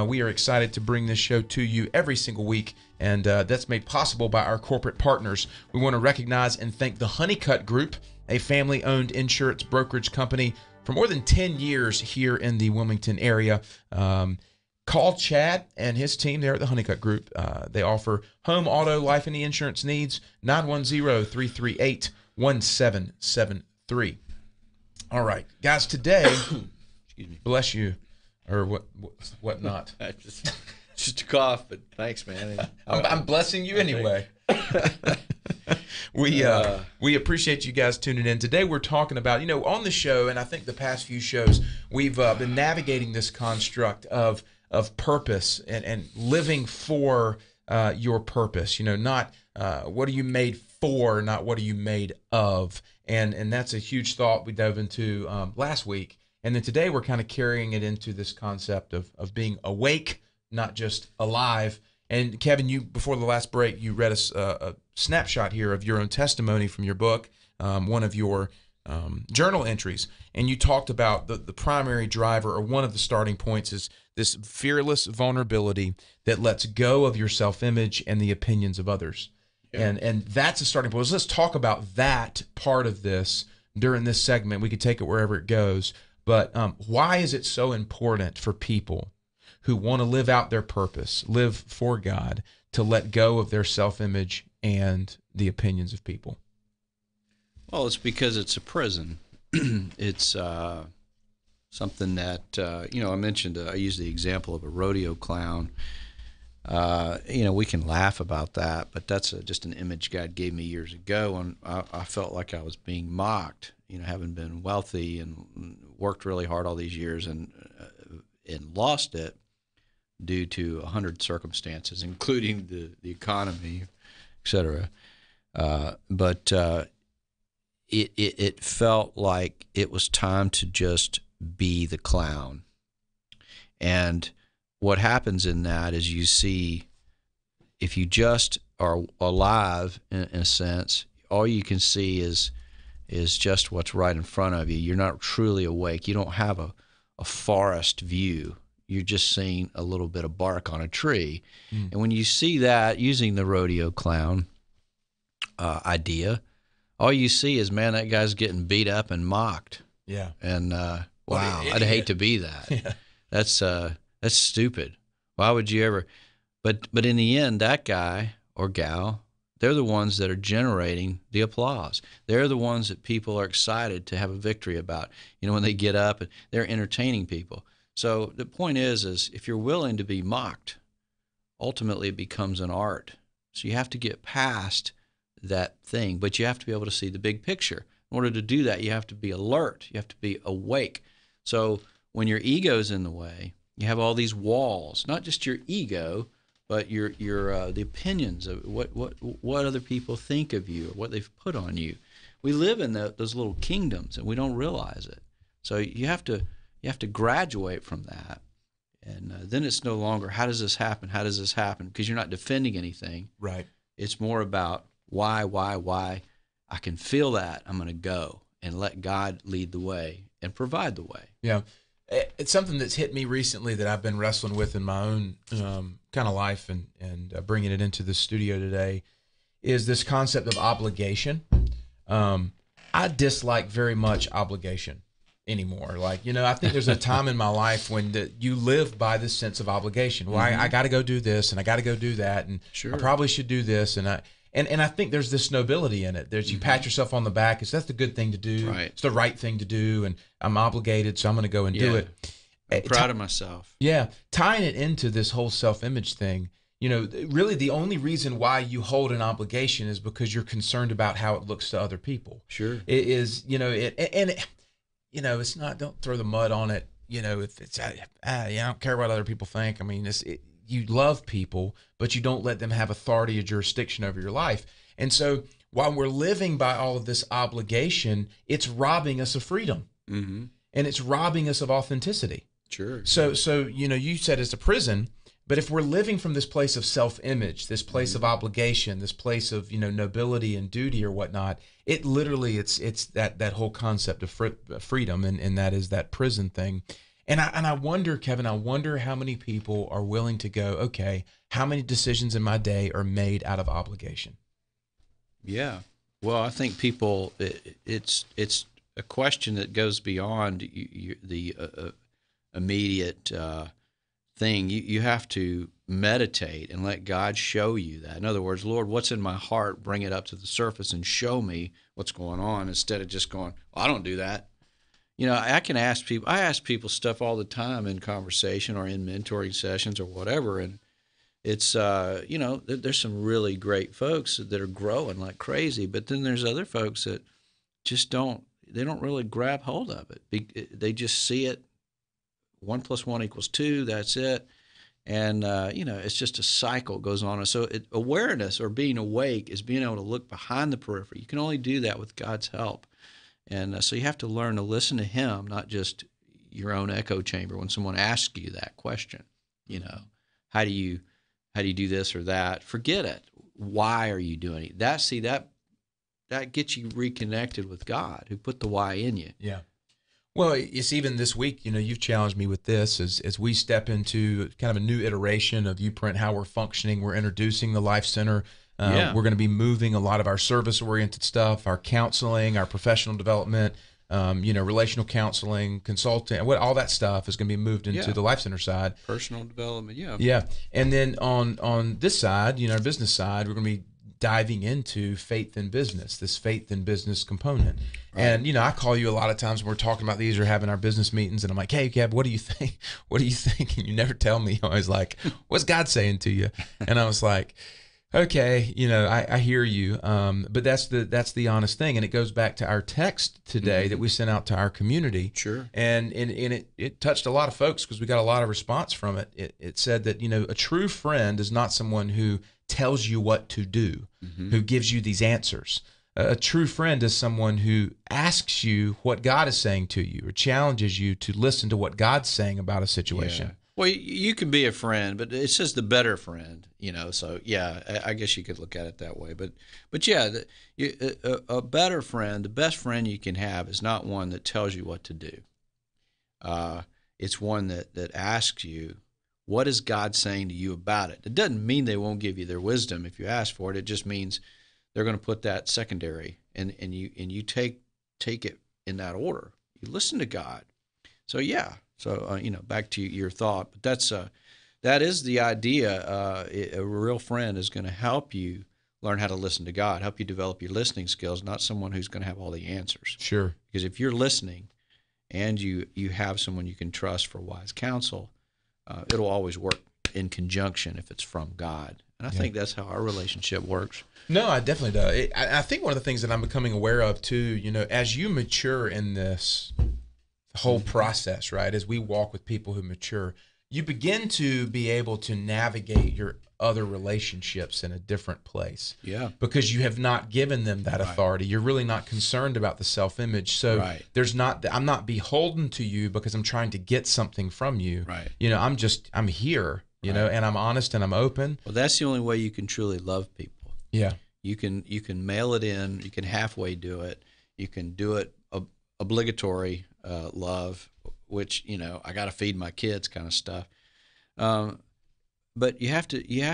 [SPEAKER 1] We are excited to bring this show to you every single week, and that's made possible by our corporate partners. We want to recognize and thank the Honeycutt Group, a family-owned insurance brokerage company for more than 10 years here in the Wilmington area. Call Chad and his team there at the Honeycutt Group. They offer home, auto, life, and insurance needs. 910-338-1773. All right, guys, today,
[SPEAKER 2] Excuse me.
[SPEAKER 1] bless you, or what not.
[SPEAKER 2] Just a cough, but thanks, man.
[SPEAKER 1] I'm blessing you anyway. We appreciate you guys tuning in. Today we're talking about, on the show, and I think the past few shows, we've been navigating this construct of purpose and living for your purpose. Not what are you made for, not what are you made of. And that's a huge thought we dove into last week. And then today we're kind of carrying it into this concept of being awake, not just alive. And Kevin, you before the last break, you read us a snapshot here of your own testimony from your book, one of your journal entries, and you talked about the primary driver, or one of the starting points, is this fearless vulnerability that lets go of your self-image and the opinions of others. Yeah. And that's a starting point. So let's talk about that part of this during this segment. We could take it wherever it goes, but why is it so important for people who want to live out their purpose, live for God, to let go of their self-image and the opinions of people?
[SPEAKER 2] Well, it's because it's a prison. It's something that, I mentioned, I used the example of a rodeo clown. We can laugh about that, but that's just an image God gave me years ago, and I felt like I was being mocked, having been wealthy and worked really hard all these years and lost it due to 100 circumstances, including the economy, et cetera. But it felt like it was time to just be the clown. And what happens in that is you see, if you just are alive in a sense, all you can see is just what's right in front of you. You're not truly awake. You don't have a forest view. You're just seeing a little bit of bark on a tree. Mm. And when you see that, using the rodeo clown idea, all you see is, man, that guy's getting beat up and mocked. Yeah. And wow, I'd hate to be that. Yeah. That's stupid. Why would you ever? But in the end, that guy or gal, they're the ones that are generating the applause. They're the ones that people are excited to have a victory about. When they get up, they're entertaining people. So the point is if you're willing to be mocked, ultimately it becomes an art. So you have to get past that thing, but you have to be able to see the big picture. In order to do that, you have to be alert. You have to be awake. So when your ego's in the way, you have all these walls, not just your ego, but your the opinions of what other people think of you or what they've put on you. We live in those little kingdoms, and we don't realize it. So you have to graduate from that, and then it's no longer how does this happen? How does this happen? Because you're not defending anything. Right. It's more about why. I can feel that. I'm going to go and let God lead the way and provide the way. Yeah. It's something that's hit me recently that I've been wrestling with in my own kind of life and bringing it into the studio today is this concept of obligation. I dislike very much obligation anymore. I think there's a time in my life when you live by this sense of obligation. Well, I got to go do this and I got to go do that, and sure. I probably should do this, and I think there's this nobility in it. There's you pat yourself on the back. That's the good thing to do. Right. It's the right thing to do, and I'm obligated, so I'm going to go and do it. I'm proud of myself. Yeah, tying it into this whole self-image thing. Really the only reason why you hold an obligation is because you're concerned about how it looks to other people. Sure, it is. It's not. Don't throw the mud on it. If it's I don't care what other people think. I mean, you love people, but you don't let them have authority or jurisdiction over your life. And so while we're living by all of this obligation, it's robbing us of freedom. Mm-hmm. And it's robbing us of authenticity. Sure. So you said it's a prison, but if we're living from this place of self-image, this place of obligation, this place of, nobility and duty or whatnot, it literally, it's that whole concept of freedom, and that is that prison thing. And I wonder, Kevin, how many people are willing to go, okay, how many decisions in my day are made out of obligation? Yeah. Well, I think people, it's a question that goes beyond the immediate thing. You have to meditate and let God show you that. In other words, Lord, what's in my heart? Bring it up to the surface and show me what's going on, instead of just going, well, I don't do that. I can ask people. I ask people stuff all the time in conversation or in mentoring sessions or whatever, and it's there's some really great folks that are growing like crazy, but then there's other folks that just don't really grab hold of it. They just see it. 1 + 1 = 2. That's it. And, it's just a cycle goes on. So awareness, or being awake, is being able to look behind the periphery. You can only do that with God's help. And so you have to learn to listen to him, not just your own echo chamber. When someone asks you that question, how do you do this or that? Forget it. Why are you doing it? That gets you reconnected with God, who put the why in you.
[SPEAKER 1] Yeah. Well, it's even this week, you've challenged me with this as we step into kind of a new iteration of Uprint, how we're functioning. We're introducing the Life Center. We're going to be moving a lot of our service-oriented stuff, our counseling, our professional development, relational counseling, consulting, all that stuff is going to be moved into the Life Center side.
[SPEAKER 2] Personal development, yeah.
[SPEAKER 1] Yeah. And then on this side, our business side, we're going to be diving into faith in business, this faith in business component. Right. And, I call you a lot of times when we're talking about these or having our business meetings, and I'm like, hey, Gab, what do you think? What do you think? And you never tell me. I was like, what's God saying to you? And I was like, okay, I hear you. But that's the honest thing. And it goes back to our text today that we sent out to our community.
[SPEAKER 2] Sure.
[SPEAKER 1] And it touched a lot of folks because we got a lot of response from it. It said that, a true friend is not someone who tells you what to do, who gives you these answers. A true friend is someone who asks you what God is saying to you, or challenges you to listen to what God's saying about a situation.
[SPEAKER 2] Yeah. Well, you can be a friend, but it says the better friend, so yeah, I guess you could look at it that way. But yeah, a better friend, the best friend you can have, is not one that tells you what to do. It's one that asks you, what is God saying to you about it? It doesn't mean they won't give you their wisdom if you ask for it. It just means they're going to put that secondary, and you take it in that order. You listen to God. So yeah. So back to your thought, but that is the idea. A real friend is going to help you learn how to listen to God, help you develop your listening skills, not someone who's going to have all the answers.
[SPEAKER 1] Sure.
[SPEAKER 2] Because if you're listening, and you have someone you can trust for wise counsel, it'll always work in conjunction if it's from God. And I think that's how our relationship works.
[SPEAKER 1] No, I definitely do. I think one of the things that I'm becoming aware of too, as you mature in this whole process, right, as we walk with people who mature, you begin to be able to navigate your other relationships in a different place.
[SPEAKER 2] Yeah.
[SPEAKER 1] Because you have not given them that authority. You're really not concerned about the self-image. So I'm not beholden to you because I'm trying to get something from you.
[SPEAKER 2] Right.
[SPEAKER 1] I'm here, and I'm honest and I'm open.
[SPEAKER 2] Well, that's the only way you can truly love people.
[SPEAKER 1] Yeah.
[SPEAKER 2] You can mail it in, you can halfway do it. You can do it obligatory love, which I got to feed my kids kind of stuff. But you have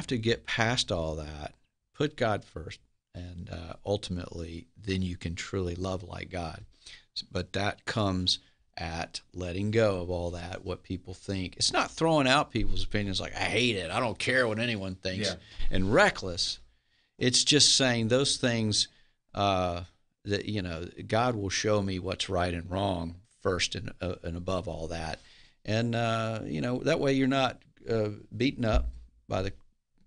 [SPEAKER 2] to get past all that, put God first, and ultimately then you can truly love like God. But that comes at letting go of all that, what people think. It's not throwing out people's opinions like, I hate it, I don't care what anyone thinks, and reckless. It's just saying those things that God will show me what's right and wrong first and above all that. And, that way you're not beaten up by the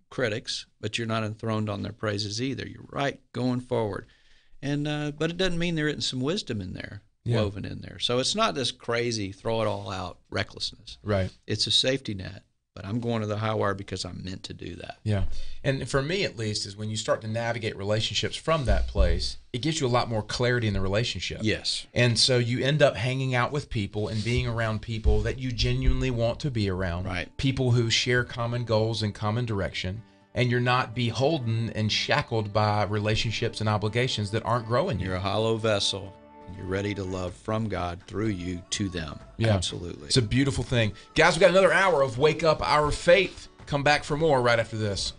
[SPEAKER 2] critics, but you're not enthroned on their praises either. You're right going forward. And but it doesn't mean there isn't some wisdom in there, woven in there. So it's not this crazy, throw it all out recklessness.
[SPEAKER 1] Right.
[SPEAKER 2] It's a safety net. But I'm going to the high wire because I'm meant to do that.
[SPEAKER 1] Yeah. And for me, at least, is when you start to navigate relationships from that place, it gives you a lot more clarity in the relationship.
[SPEAKER 2] Yes.
[SPEAKER 1] And so you end up hanging out with people and being around people that you genuinely want to be around.
[SPEAKER 2] Right.
[SPEAKER 1] People who share common goals and common direction. And you're not beholden and shackled by relationships and obligations that aren't growing you.
[SPEAKER 2] You're a hollow vessel. You're ready to love from God through you to them.
[SPEAKER 1] Yeah.
[SPEAKER 2] Absolutely.
[SPEAKER 1] It's a beautiful thing. Guys, we've got another hour of Wake Up Our Faith. Come back for more right after this.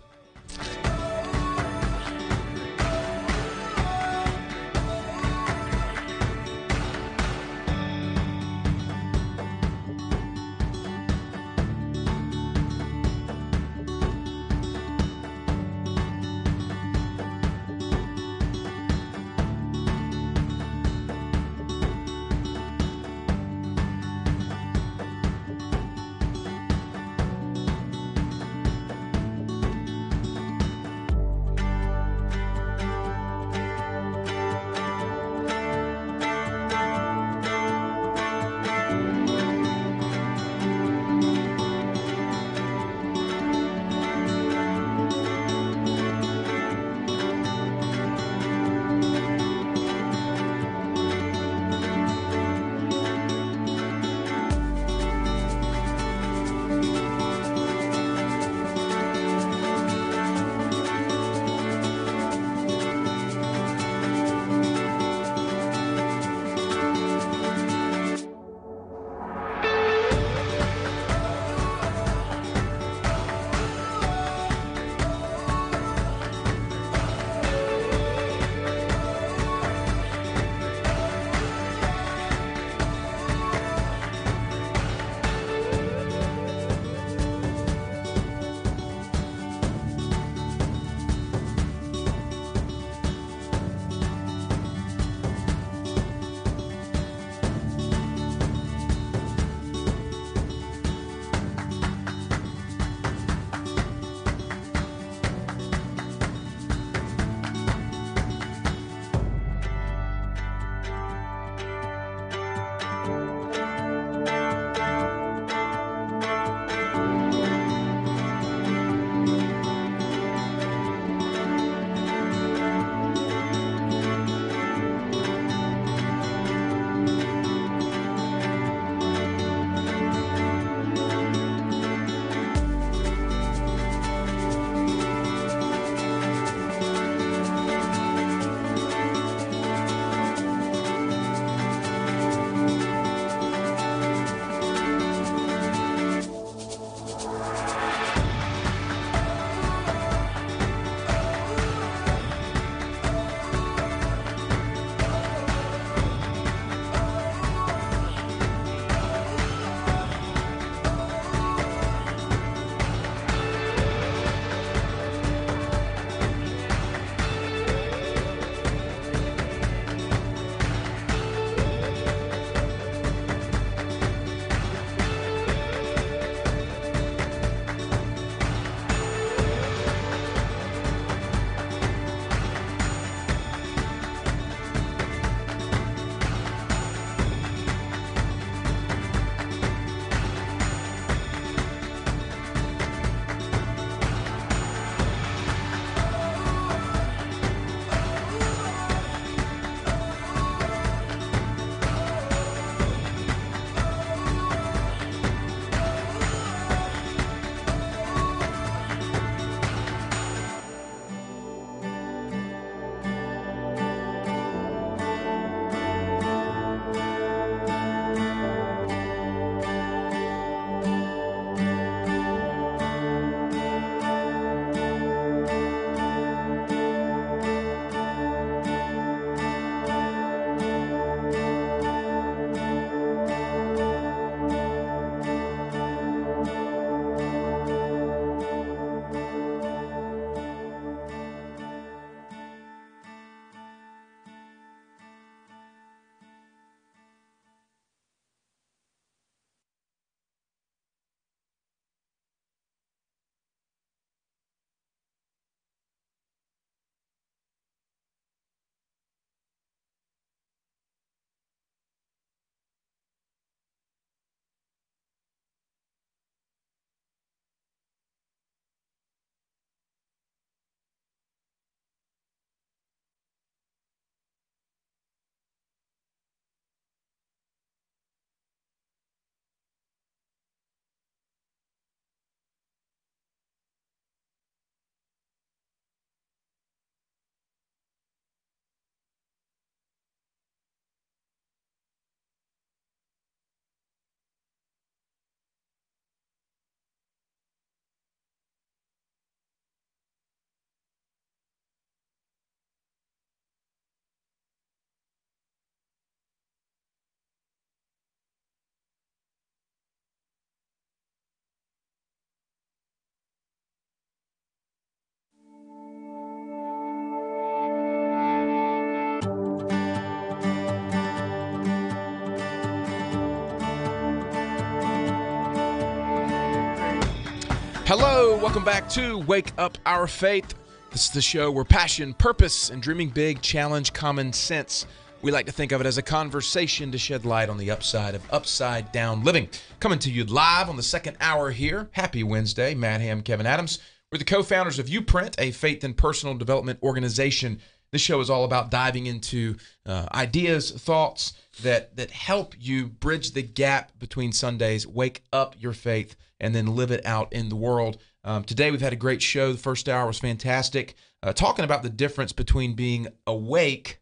[SPEAKER 1] Hello, welcome back to Wake Up Our Faith. This is the show where passion, purpose, and dreaming big challenge common sense. We like to think of it as a conversation to shed light on the upside of upside down living. Coming to you live on the second hour here. Happy Wednesday. Matt Ham, Kevin Adams. We're the co-founders of Uprint, a faith and personal development organization. This show is all about diving into ideas, thoughts that help you bridge the gap between Sundays, wake up your faith, and then live it out in the world. Today we've had a great show. The first hour was fantastic, talking about the difference between being awake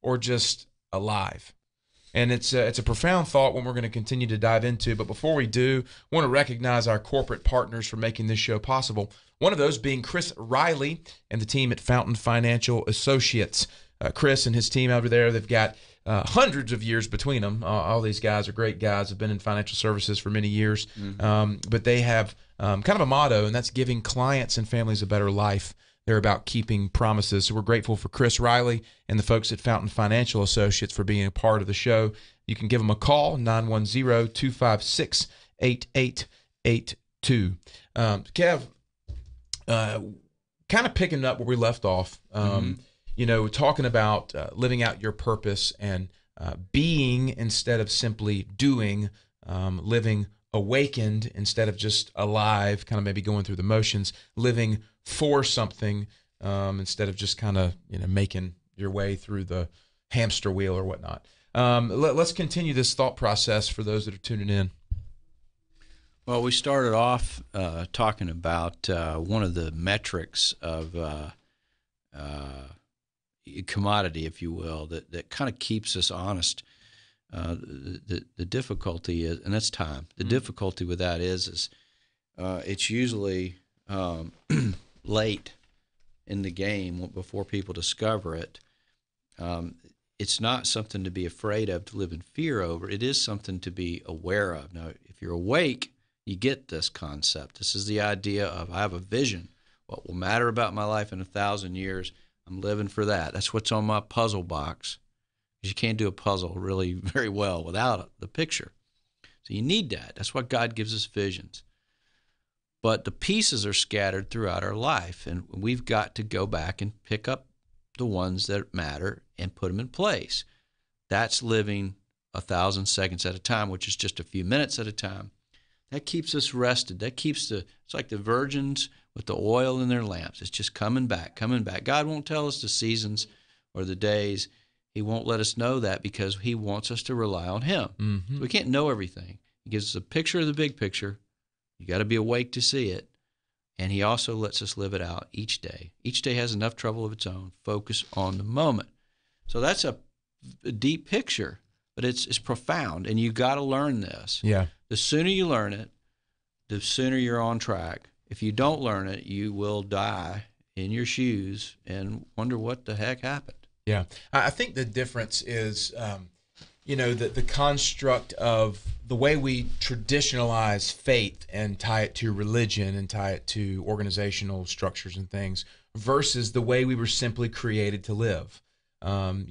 [SPEAKER 1] or just alive. And it's a profound thought one we're going to continue to dive into. But before we do, I want to recognize our corporate partners for making this show possible. One of those being Chris Riley and the team at Fountain Financial Associates. Chris and his team over there, they've got hundreds of years between them. All these guys are great guys, have been in financial services for many years. But they have kind of a motto, and that's giving clients and families a better life. They're about keeping promises. So we're grateful for Chris Riley and the folks at Fountain Financial Associates for being a part of the show. You can give them a call, 910-256-8882. Kev, kind of picking up where we left off, talking about living out your purpose and being instead of simply doing, living awakened instead of just alive, kind of maybe going through the motions, living for something instead of just kind of making your way through the hamster wheel or whatnot. Let's continue this thought process for those that are tuning in.
[SPEAKER 2] Well, we started off talking about one of the metrics of commodity, if you will, that kind of keeps us honest. The difficulty is, and that's time. The difficulty with that is it's usually late in the game before people discover it. It's not something to be afraid of, to live in fear over. It is something to be aware of. Now, if you're awake, you get this concept. This is the idea of, I have a vision. What will matter about my life in 1,000 years? I'm living for that. That's what's on my puzzle box. Because you can't do a puzzle really very well without the picture. So you need that. That's why God gives us visions. But the pieces are scattered throughout our life, and we've got to go back and pick up the ones that matter and put them in place. That's living 1,000 seconds at a time, which is just a few minutes at a time. That keeps us rested. That keeps it's like the virgins with the oil in their lamps. It's just coming back, coming back. God won't tell us the seasons or the days. He won't let us know that because he wants us to rely on him. Mm-hmm. We can't know everything. He gives us a picture of the big picture. You got to be awake to see it. And he also lets us live it out each day. Each day has enough trouble of its own. Focus on the moment. So that's a deep picture, but it's profound, and you got to learn this.
[SPEAKER 1] Yeah.
[SPEAKER 2] The sooner you learn it, the sooner you're on track. If you don't learn it, you will die in your shoes and wonder what the heck happened.
[SPEAKER 1] Yeah. I think the difference is, the construct of the way we traditionalize faith and tie it to religion and tie it to organizational structures and things versus the way we were simply created to live. And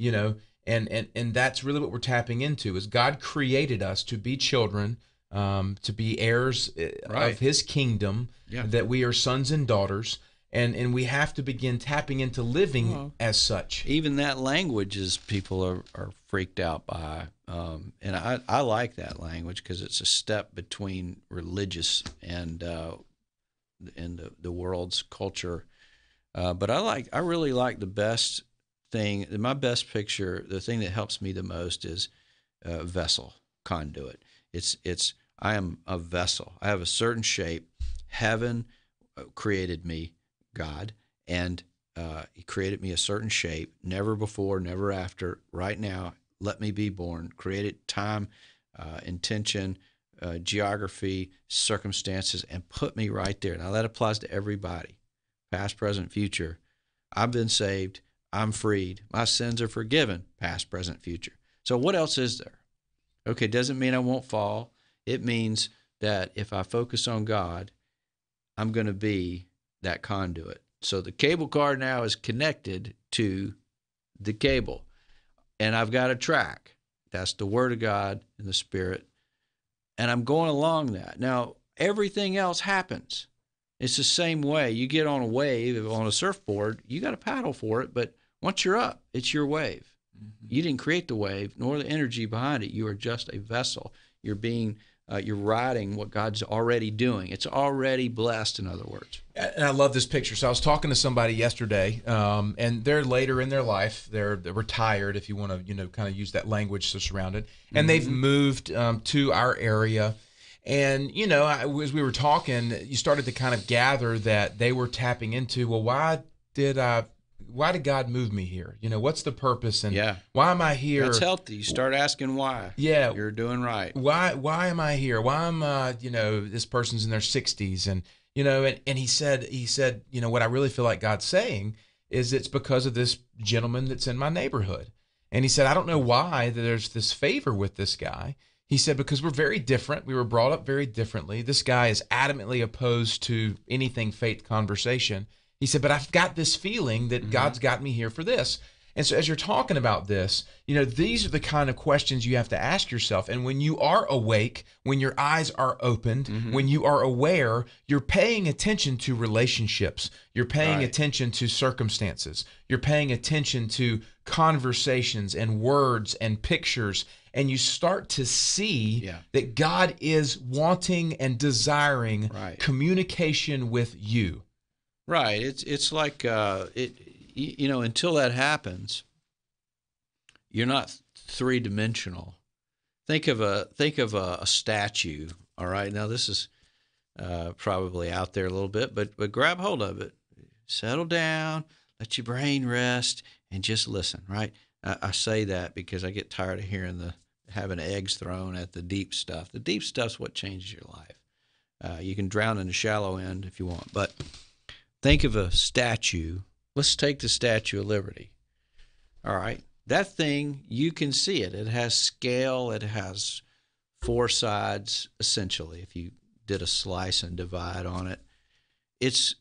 [SPEAKER 1] that's really what we're tapping into is God created us to be children, to be heirs of his kingdom, that we are sons and daughters. And we have to begin tapping into living as such.
[SPEAKER 2] Even that language is people are freaked out by. And I like that language because it's a step between religious and the world's culture. But I really like the best thing. My best picture, the thing that helps me the most is vessel, conduit. I am a vessel. I have a certain shape. Heaven created me, God, and he created me a certain shape, never before, never after, right now. Let me be born, created time, intention, geography, circumstances, and put me right there. Now that applies to everybody, past, present, future. I've been saved. I'm freed. My sins are forgiven, past, present, future. So what else is there? Okay, doesn't mean I won't fall. It means that if I focus on God, I'm going to be that conduit. So the cable car now is connected to the cable, and I've got a track. That's the Word of God and the Spirit, and I'm going along that. Now, everything else happens. It's the same way. You get on a wave on a surfboard, you got to paddle for it, but once you're up, it's your wave. You didn't create the wave nor the energy behind it. You are just a vessel. You're riding what God's already doing. It's already blessed, in other words.
[SPEAKER 1] And I love this picture. So I was talking to somebody yesterday, and they're later in their life. They're retired, if you want to, kind of use that language to surround it. And they've moved to our area. And, as we were talking, you started to kind of gather that they were tapping into, well, why did God move me here? What's the purpose, and why am I here?
[SPEAKER 2] That's healthy. You start asking why.
[SPEAKER 1] Yeah.
[SPEAKER 2] You're doing right.
[SPEAKER 1] Why am I here? Why am this person's in their 60s, and and he said, what I really feel like God's saying is it's because of this gentleman that's in my neighborhood. And he said, I don't know why there's this favor with this guy. He said, because we're very different. We were brought up very differently. This guy is adamantly opposed to anything faith conversation. He said, but I've got this feeling that God's got me here for this. And so as you're talking about this, these are the kind of questions you have to ask yourself. And when you are awake, when your eyes are opened, when you are aware, you're paying attention to relationships. You're paying attention to circumstances. You're paying attention to conversations and words and pictures. And you start to see that God is wanting and desiring communication with you.
[SPEAKER 2] Right. It's like until that happens, you're not three-dimensional. Think of a statue. All right. Now this is probably out there a little bit, but grab hold of it, settle down, let your brain rest, and just listen. Right. I say that because I get tired of hearing having eggs thrown at the deep stuff. The deep stuff's what changes your life. You can drown in the shallow end if you want, but think of a statue. Let's take the Statue of Liberty. All right. That thing, you can see it. It has scale. It has four sides, essentially, if you did a slice and divide on it. It's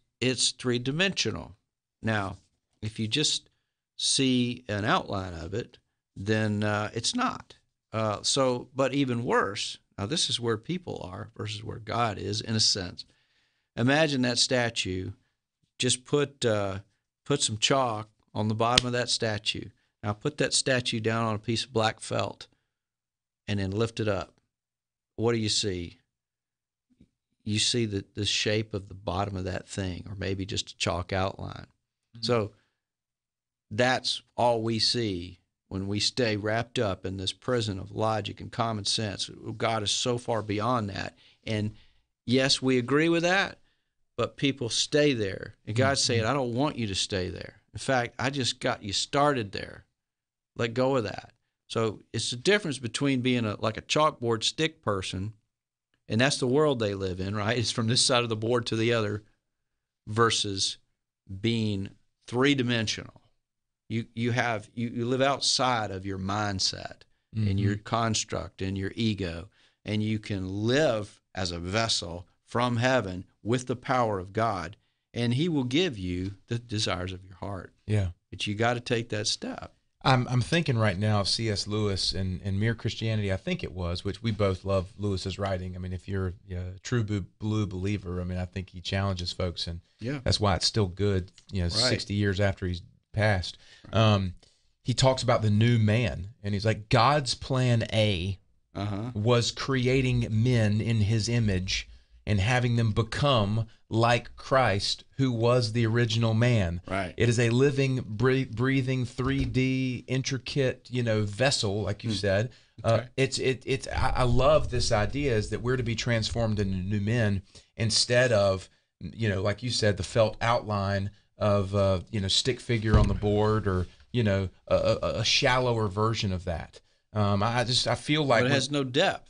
[SPEAKER 2] three-dimensional. Now, if you just see an outline of it, then it's not. But even worse, now this is where people are versus where God is, in a sense. Imagine that statue. Just put some chalk on the bottom of that statue. Now put that statue down on a piece of black felt and then lift it up. What do you see? You see the shape of the bottom of that thing, or maybe just a chalk outline. So that's all we see when we stay wrapped up in this prison of logic and common sense. God is so far beyond that. And yes, we agree with that. But people stay there. And God's saying, I don't want you to stay there. In fact, I just got you started there. Let go of that. So it's the difference between being like a chalkboard stick person, and that's the world they live in, right? It's from this side of the board to the other, versus being three-dimensional. You live outside of your mindset and your construct and your ego, and you can live as a vessel from heaven with the power of God, and He will give you the desires of your heart.
[SPEAKER 1] Yeah.
[SPEAKER 2] But you got to take that step.
[SPEAKER 1] I'm thinking right now of C.S. Lewis and Mere Christianity, I think it was, which we both love Lewis's writing. I mean, if you're a true blue believer, I mean, I think he challenges folks, and that's why it's still good, 60 years after he's passed. He talks about the new man, and he's like, God's plan A was creating men in His image and having them become like Christ, who was the original man.
[SPEAKER 2] Right.
[SPEAKER 1] It is a living, breathing, 3D, intricate, vessel, like you said. Okay. I love this idea is that we're to be transformed into new men instead of, like you said, the felt outline of, stick figure on the board, or, a shallower version of that. I feel like
[SPEAKER 2] it has no depth.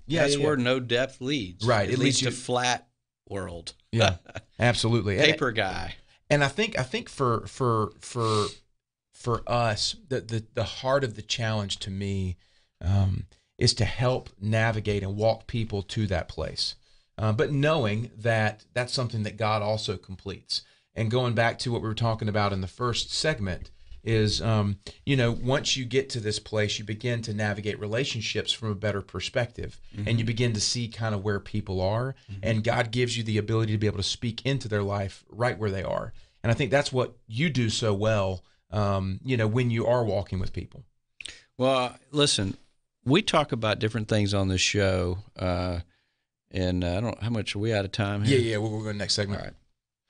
[SPEAKER 2] That's where no depth leads.
[SPEAKER 1] Right.
[SPEAKER 2] It leads to flat world.
[SPEAKER 1] Yeah, absolutely.
[SPEAKER 2] Paper guy.
[SPEAKER 1] And I think for us, the heart of the challenge to me is to help navigate and walk people to that place. But knowing that that's something that God also completes. And going back to what we were talking about in the first segment, is, once you get to this place, you begin to navigate relationships from a better perspective, and you begin to see kind of where people are, and God gives you the ability to be able to speak into their life right where they are. And I think that's what you do so well, when you are walking with people.
[SPEAKER 2] Well, listen, we talk about different things on this show, and I don't know how much are we out of time here?
[SPEAKER 1] Yeah, we'll go to the next segment.
[SPEAKER 2] All right.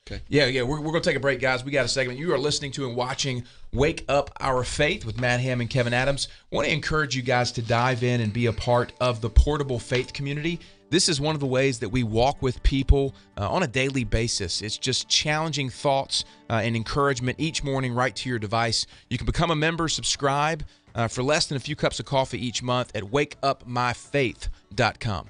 [SPEAKER 2] Okay.
[SPEAKER 1] Yeah, we're going to take a break, guys. We got a segment. You are listening to and watching Wake Up Our Faith with Matt Ham and Kevin Adams. I want to encourage you guys to dive in and be a part of the Portable Faith community. This is one of the ways that we walk with people on a daily basis. It's just challenging thoughts and encouragement each morning right to your device. You can become a member, subscribe for less than a few cups of coffee each month at wakeupmyfaith.com.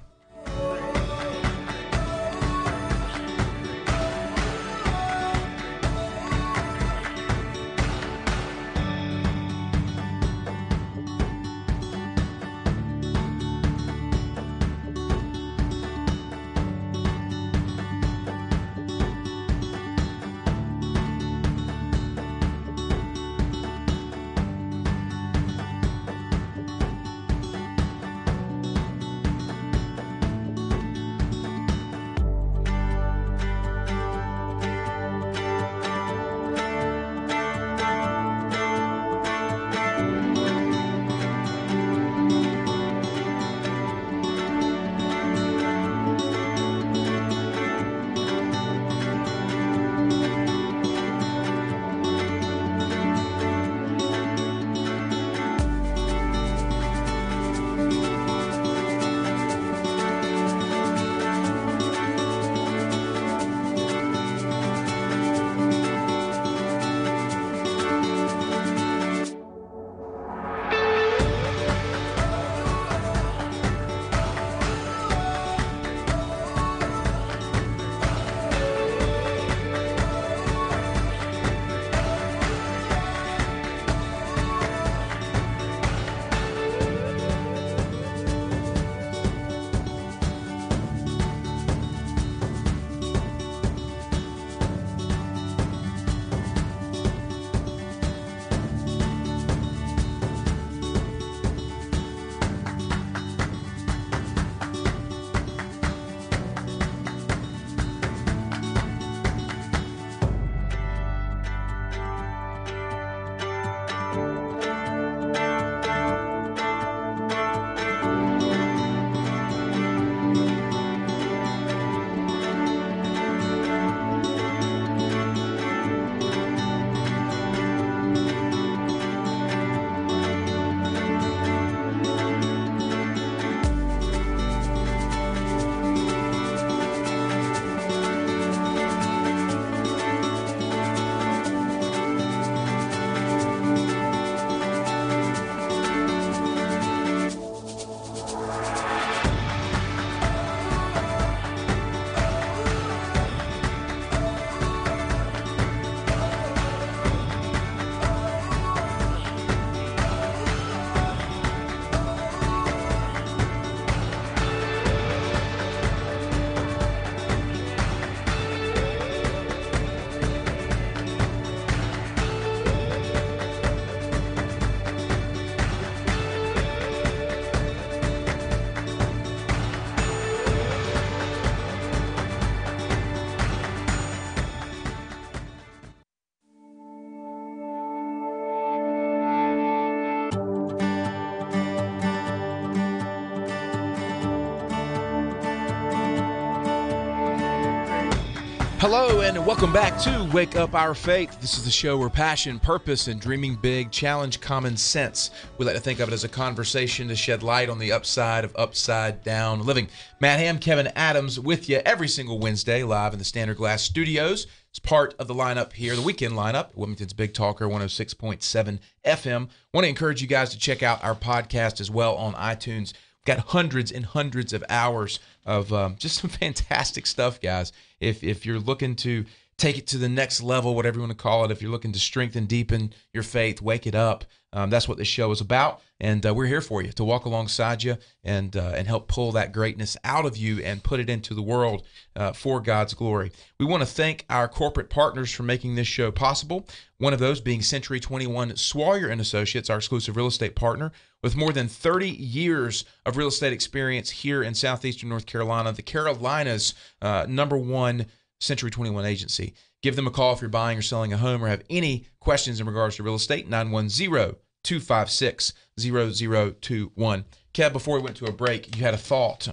[SPEAKER 1] Hello and welcome back to Wake Up Our Faith. This is the show where passion, purpose, and dreaming big challenge common sense. We like to think of it as a conversation to shed light on the upside of upside down living. Matt Ham, Kevin Adams with you every single Wednesday live in the Standard Glass Studios. It's part of the lineup here, the weekend lineup, Wilmington's Big Talker 106.7 FM. Want to encourage you guys to check out our podcast as well on iTunes. We've got hundreds and hundreds of hours of just some fantastic stuff, guys. If you're looking to take it to the next level, whatever you want to call it, if you're looking to strengthen, deepen your faith, wake it up, That's what this show is about, and we're here for you to walk alongside you and help pull that greatness out of you and put it into the world for God's glory. We want to thank our corporate partners for making this show possible. One of those being Century 21 Swalyer and Associates, our exclusive real estate partner, with more than 30 years of real estate experience here in southeastern North Carolina, the Carolinas' #1 Century 21 agency. Give them a call if you're buying or selling a home or have any questions in regards to real estate, 910-256-0021. Kev, before we went to a break, you had a thought.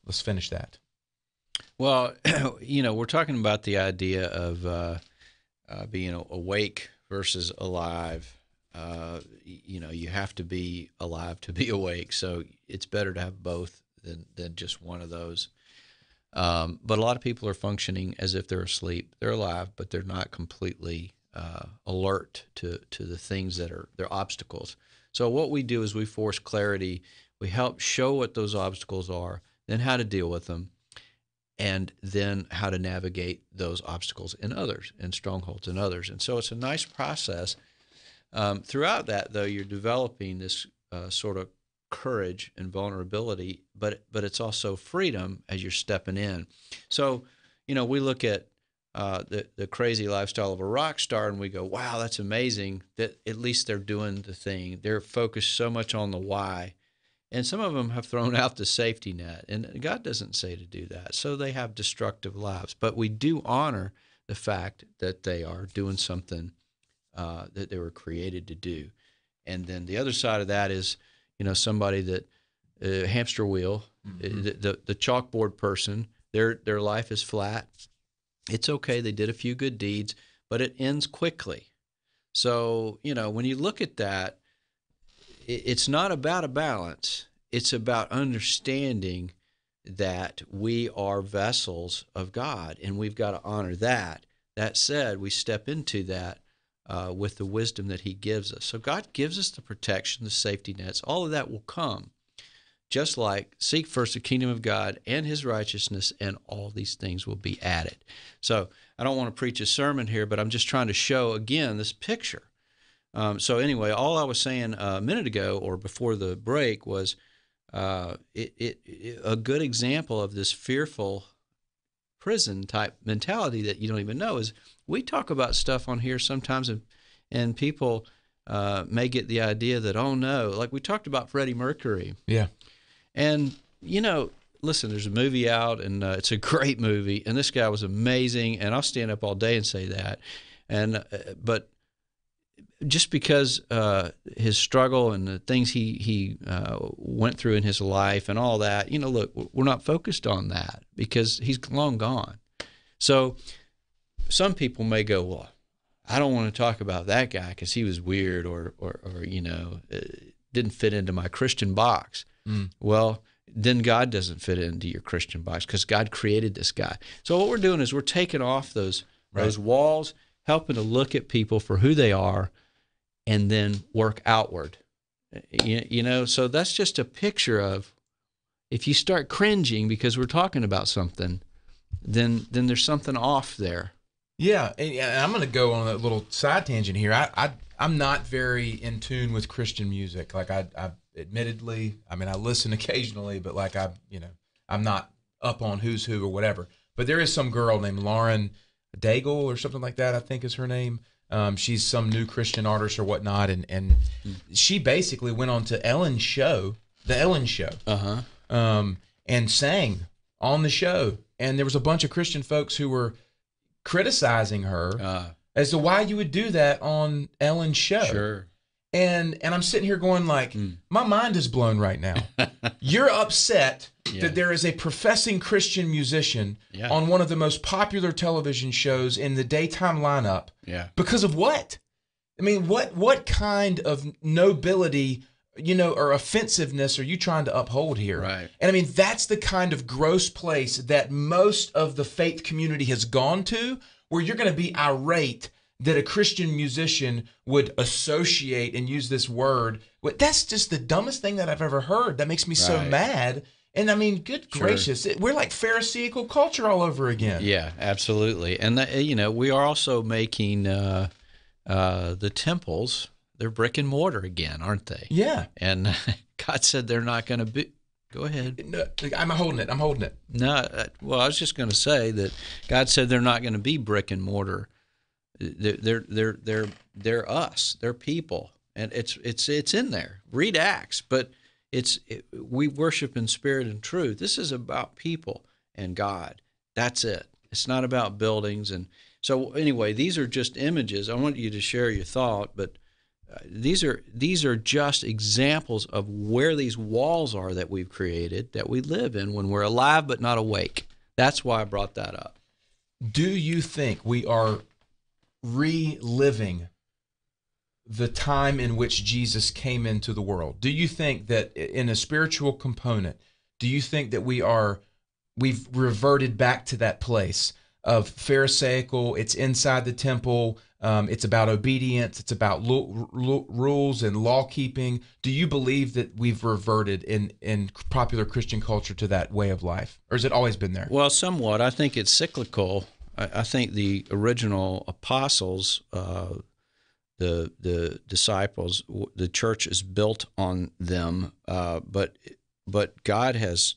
[SPEAKER 1] Let's finish that.
[SPEAKER 2] Well, we're talking about the idea of being awake versus alive. You have to be alive to be awake, so it's better to have both than just one of those. But a lot of people are functioning as if they're asleep. They're alive, but they're not completely alert to the things that are their obstacles. So what we do is we force clarity. We help show what those obstacles are, then how to deal with them, and then how to navigate those obstacles in others and strongholds in others. And so it's a nice process. Throughout that, though, you're developing this sort of courage and vulnerability, but it's also freedom as you're stepping in. So, we look at the crazy lifestyle of a rock star and we go, wow, that's amazing that at least they're doing the thing. They're focused so much on the why. And some of them have thrown out the safety net, and God doesn't say to do that. So they have destructive lives. But we do honor the fact that they are doing something that they were created to do. And then the other side of that is, somebody that hamster wheel, the chalkboard person, their life is flat. It's okay. They did a few good deeds, but it ends quickly. So, when you look at that, it's not about a balance. It's about understanding that we are vessels of God, and we've got to honor that. That said, we step into that with the wisdom that he gives us. So God gives us the protection, the safety nets. All of that will come. Just like seek first the kingdom of God and his righteousness, and all these things will be added. So I don't want to preach a sermon here, but I'm just trying to show, again, this picture. So anyway, all I was saying a minute ago or before the break was a good example of this fearful prison type mentality that you don't even know is we talk about stuff on here sometimes and people may get the idea that, oh no, like we talked about Freddie Mercury.
[SPEAKER 1] Yeah.
[SPEAKER 2] And, listen, there's a movie out and it's a great movie and this guy was amazing and I'll stand up all day and say that. And, but just because his struggle and the things he went through in his life and all that, look, we're not focused on that because he's long gone. So some people may go, well, I don't want to talk about that guy because he was weird or didn't fit into my Christian box. Well, then God doesn't fit into your Christian box because God created this guy. So what we're doing is we're taking off those walls, helping to look at people for who they are, and then work outward. So that's just a picture of if you start cringing because we're talking about something, then there's something off there.
[SPEAKER 1] Yeah, and I'm going to go on a little side tangent here. I'm not very in tune with Christian music. Like I admittedly, I listen occasionally, but like I'm not up on who's who or whatever. But there is some girl named Lauren Daigle or something like that, I think is her name. She's some new Christian artist or whatnot, and she basically went on to the Ellen Show, and sang on the show. And there was a bunch of Christian folks who were criticizing her as to why you would do that on Ellen's show.
[SPEAKER 2] Sure.
[SPEAKER 1] And I'm sitting here going like, my mind is blown right now. You're upset that there is a professing Christian musician on one of the most popular television shows in the daytime lineup.
[SPEAKER 2] Yeah.
[SPEAKER 1] Because of what? What kind of nobility, or offensiveness are you trying to uphold here?
[SPEAKER 2] Right.
[SPEAKER 1] And that's the kind of gross place that most of the faith community has gone to, where you're going to be irate that a Christian musician would associate and use this word. That's just the dumbest thing that I've ever heard. That makes me so mad. And good gracious, we're like Pharisaical culture all over again.
[SPEAKER 2] Yeah, absolutely. And we are also making the temples They're brick and mortar again, aren't they?
[SPEAKER 1] Yeah.
[SPEAKER 2] And God said they're not going to be. Go ahead.
[SPEAKER 1] No, I'm holding it.
[SPEAKER 2] No, well, I was just going to say that God said they're not going to be brick and mortar. They're us. They're people, and it's in there. Read Acts, but we worship in spirit and truth. This is about people and God. That's it. It's not about buildings. And so anyway, these are just images. I want you to share your thought, but these are just examples of where these walls are that we've created, that we live in when we're alive but not awake. That's why I brought that up.
[SPEAKER 1] Do you think we are reliving the time in which Jesus came into the world? Do you think that in a spiritual component, do you think that we've reverted back to that place of Pharisaical? It's inside the temple. It's about obedience. It's about rules and law keeping. Do you believe that we've reverted in popular Christian culture to that way of life, or has it always been there?
[SPEAKER 2] Well, somewhat. I think it's cyclical. I think the original apostles, the disciples, the church is built on them, but God has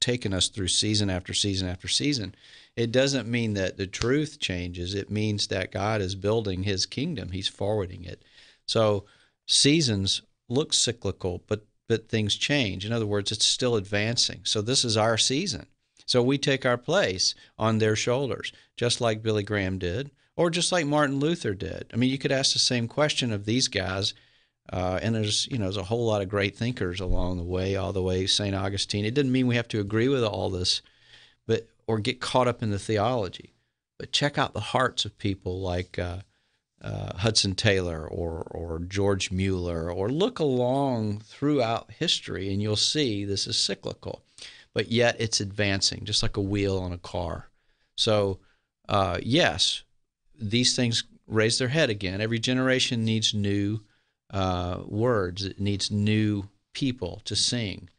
[SPEAKER 2] taken us through season after season after season. It doesn't mean that the truth changes. It means that God is building his kingdom. He's forwarding it. So seasons look cyclical, but things change. In other words, it's still advancing. So this is our season. So we take our place on their shoulders, just like Billy Graham did, or just like Martin Luther did. I mean, you could ask the same question of these guys, and there's a whole lot of great thinkers along the way, all the way St. Augustine. It doesn't mean we have to agree with all this, or get caught up in the theology. But check out the hearts of people like Hudson Taylor or George Mueller, or look along throughout history, and you'll see this is cyclical. But yet it's advancing, just like a wheel on a car. So, yes, these things raise their head again. Every generation needs new words. It needs new people to sing.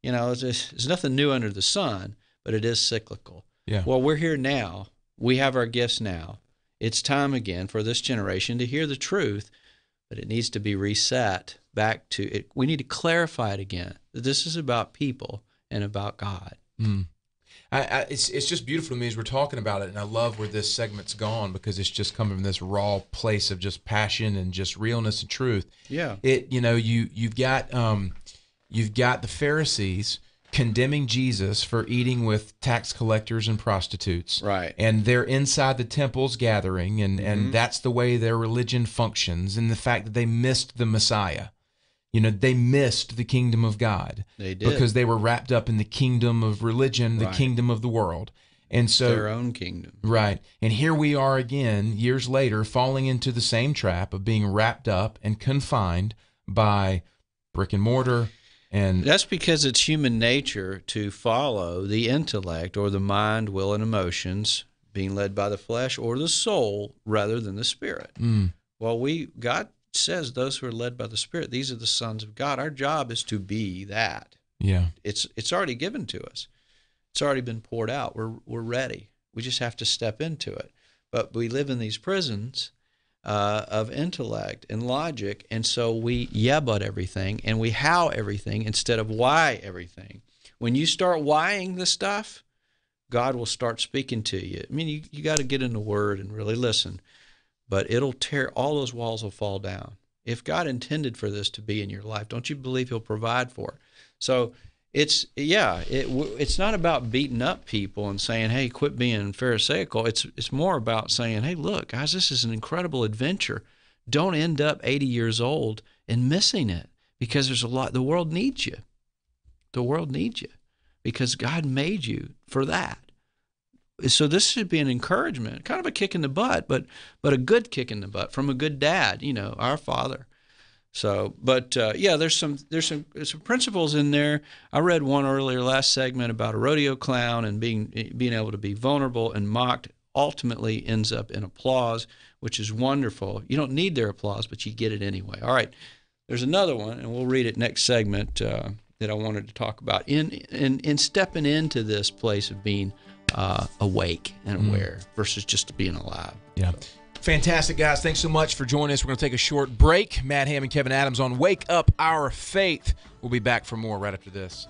[SPEAKER 2] There's nothing new under the sun, but it is cyclical.
[SPEAKER 1] Yeah.
[SPEAKER 2] Well, we're here now. We have our gifts now. It's time again for this generation to hear the truth, but it needs to be reset back to it. We need to clarify it again. This is about people and about God.
[SPEAKER 1] Mm. It's just beautiful to me as we're talking about it, and I love where this segment's gone because it's just coming from this raw place of just passion and just realness and truth.
[SPEAKER 2] Yeah.
[SPEAKER 1] You've got the Pharisees condemning Jesus for eating with tax collectors and prostitutes.
[SPEAKER 2] Right.
[SPEAKER 1] And they're inside the temples gathering, and that's the way their religion functions, and the fact that they missed the Messiah. They missed the kingdom of God.
[SPEAKER 2] They did.
[SPEAKER 1] Because they were wrapped up in the kingdom of religion, the kingdom of the world. And so
[SPEAKER 2] their own kingdom.
[SPEAKER 1] Right. And here we are again, years later, falling into the same trap of being wrapped up and confined by brick and mortar. And
[SPEAKER 2] that's because it's human nature to follow the intellect or the mind, will, and emotions, being led by the flesh or the soul rather than the spirit. Well, God says those who are led by the Spirit, these are the sons of God. Our job is to be that.
[SPEAKER 1] Yeah.
[SPEAKER 2] It's already given to us. It's already been poured out. We're ready. We just have to step into it. But we live in these prisons of intellect and logic, and so we but everything, and we how everything instead of why everything. When you start whying the stuff, God will start speaking to you. I mean, you got to get in the Word and really listen. But it'll tear, all those walls will fall down. If God intended for this to be in your life, don't you believe he'll provide for it? So it's not about beating up people and saying, hey, quit being Pharisaical. It's more about saying, hey, look, guys, this is an incredible adventure. Don't end up 80 years old and missing it, because there's a lot, the world needs you. The world needs you because God made you for that. So this should be an encouragement, kind of a kick in the butt, but a good kick in the butt from a good dad, our Father. So, but there's some principles in there. I read one earlier last segment about a rodeo clown and being able to be vulnerable and mocked ultimately ends up in applause, which is wonderful. You don't need their applause, but you get it anyway. All right, there's another one, and we'll read it next segment that I wanted to talk about in stepping into this place of being awake and aware versus just being alive.
[SPEAKER 1] Yeah. Fantastic, guys. Thanks so much for joining us. We're going to take a short break. Matt Ham and Kevin Adams on Wake Up Our Faith. We'll be back for more right after this.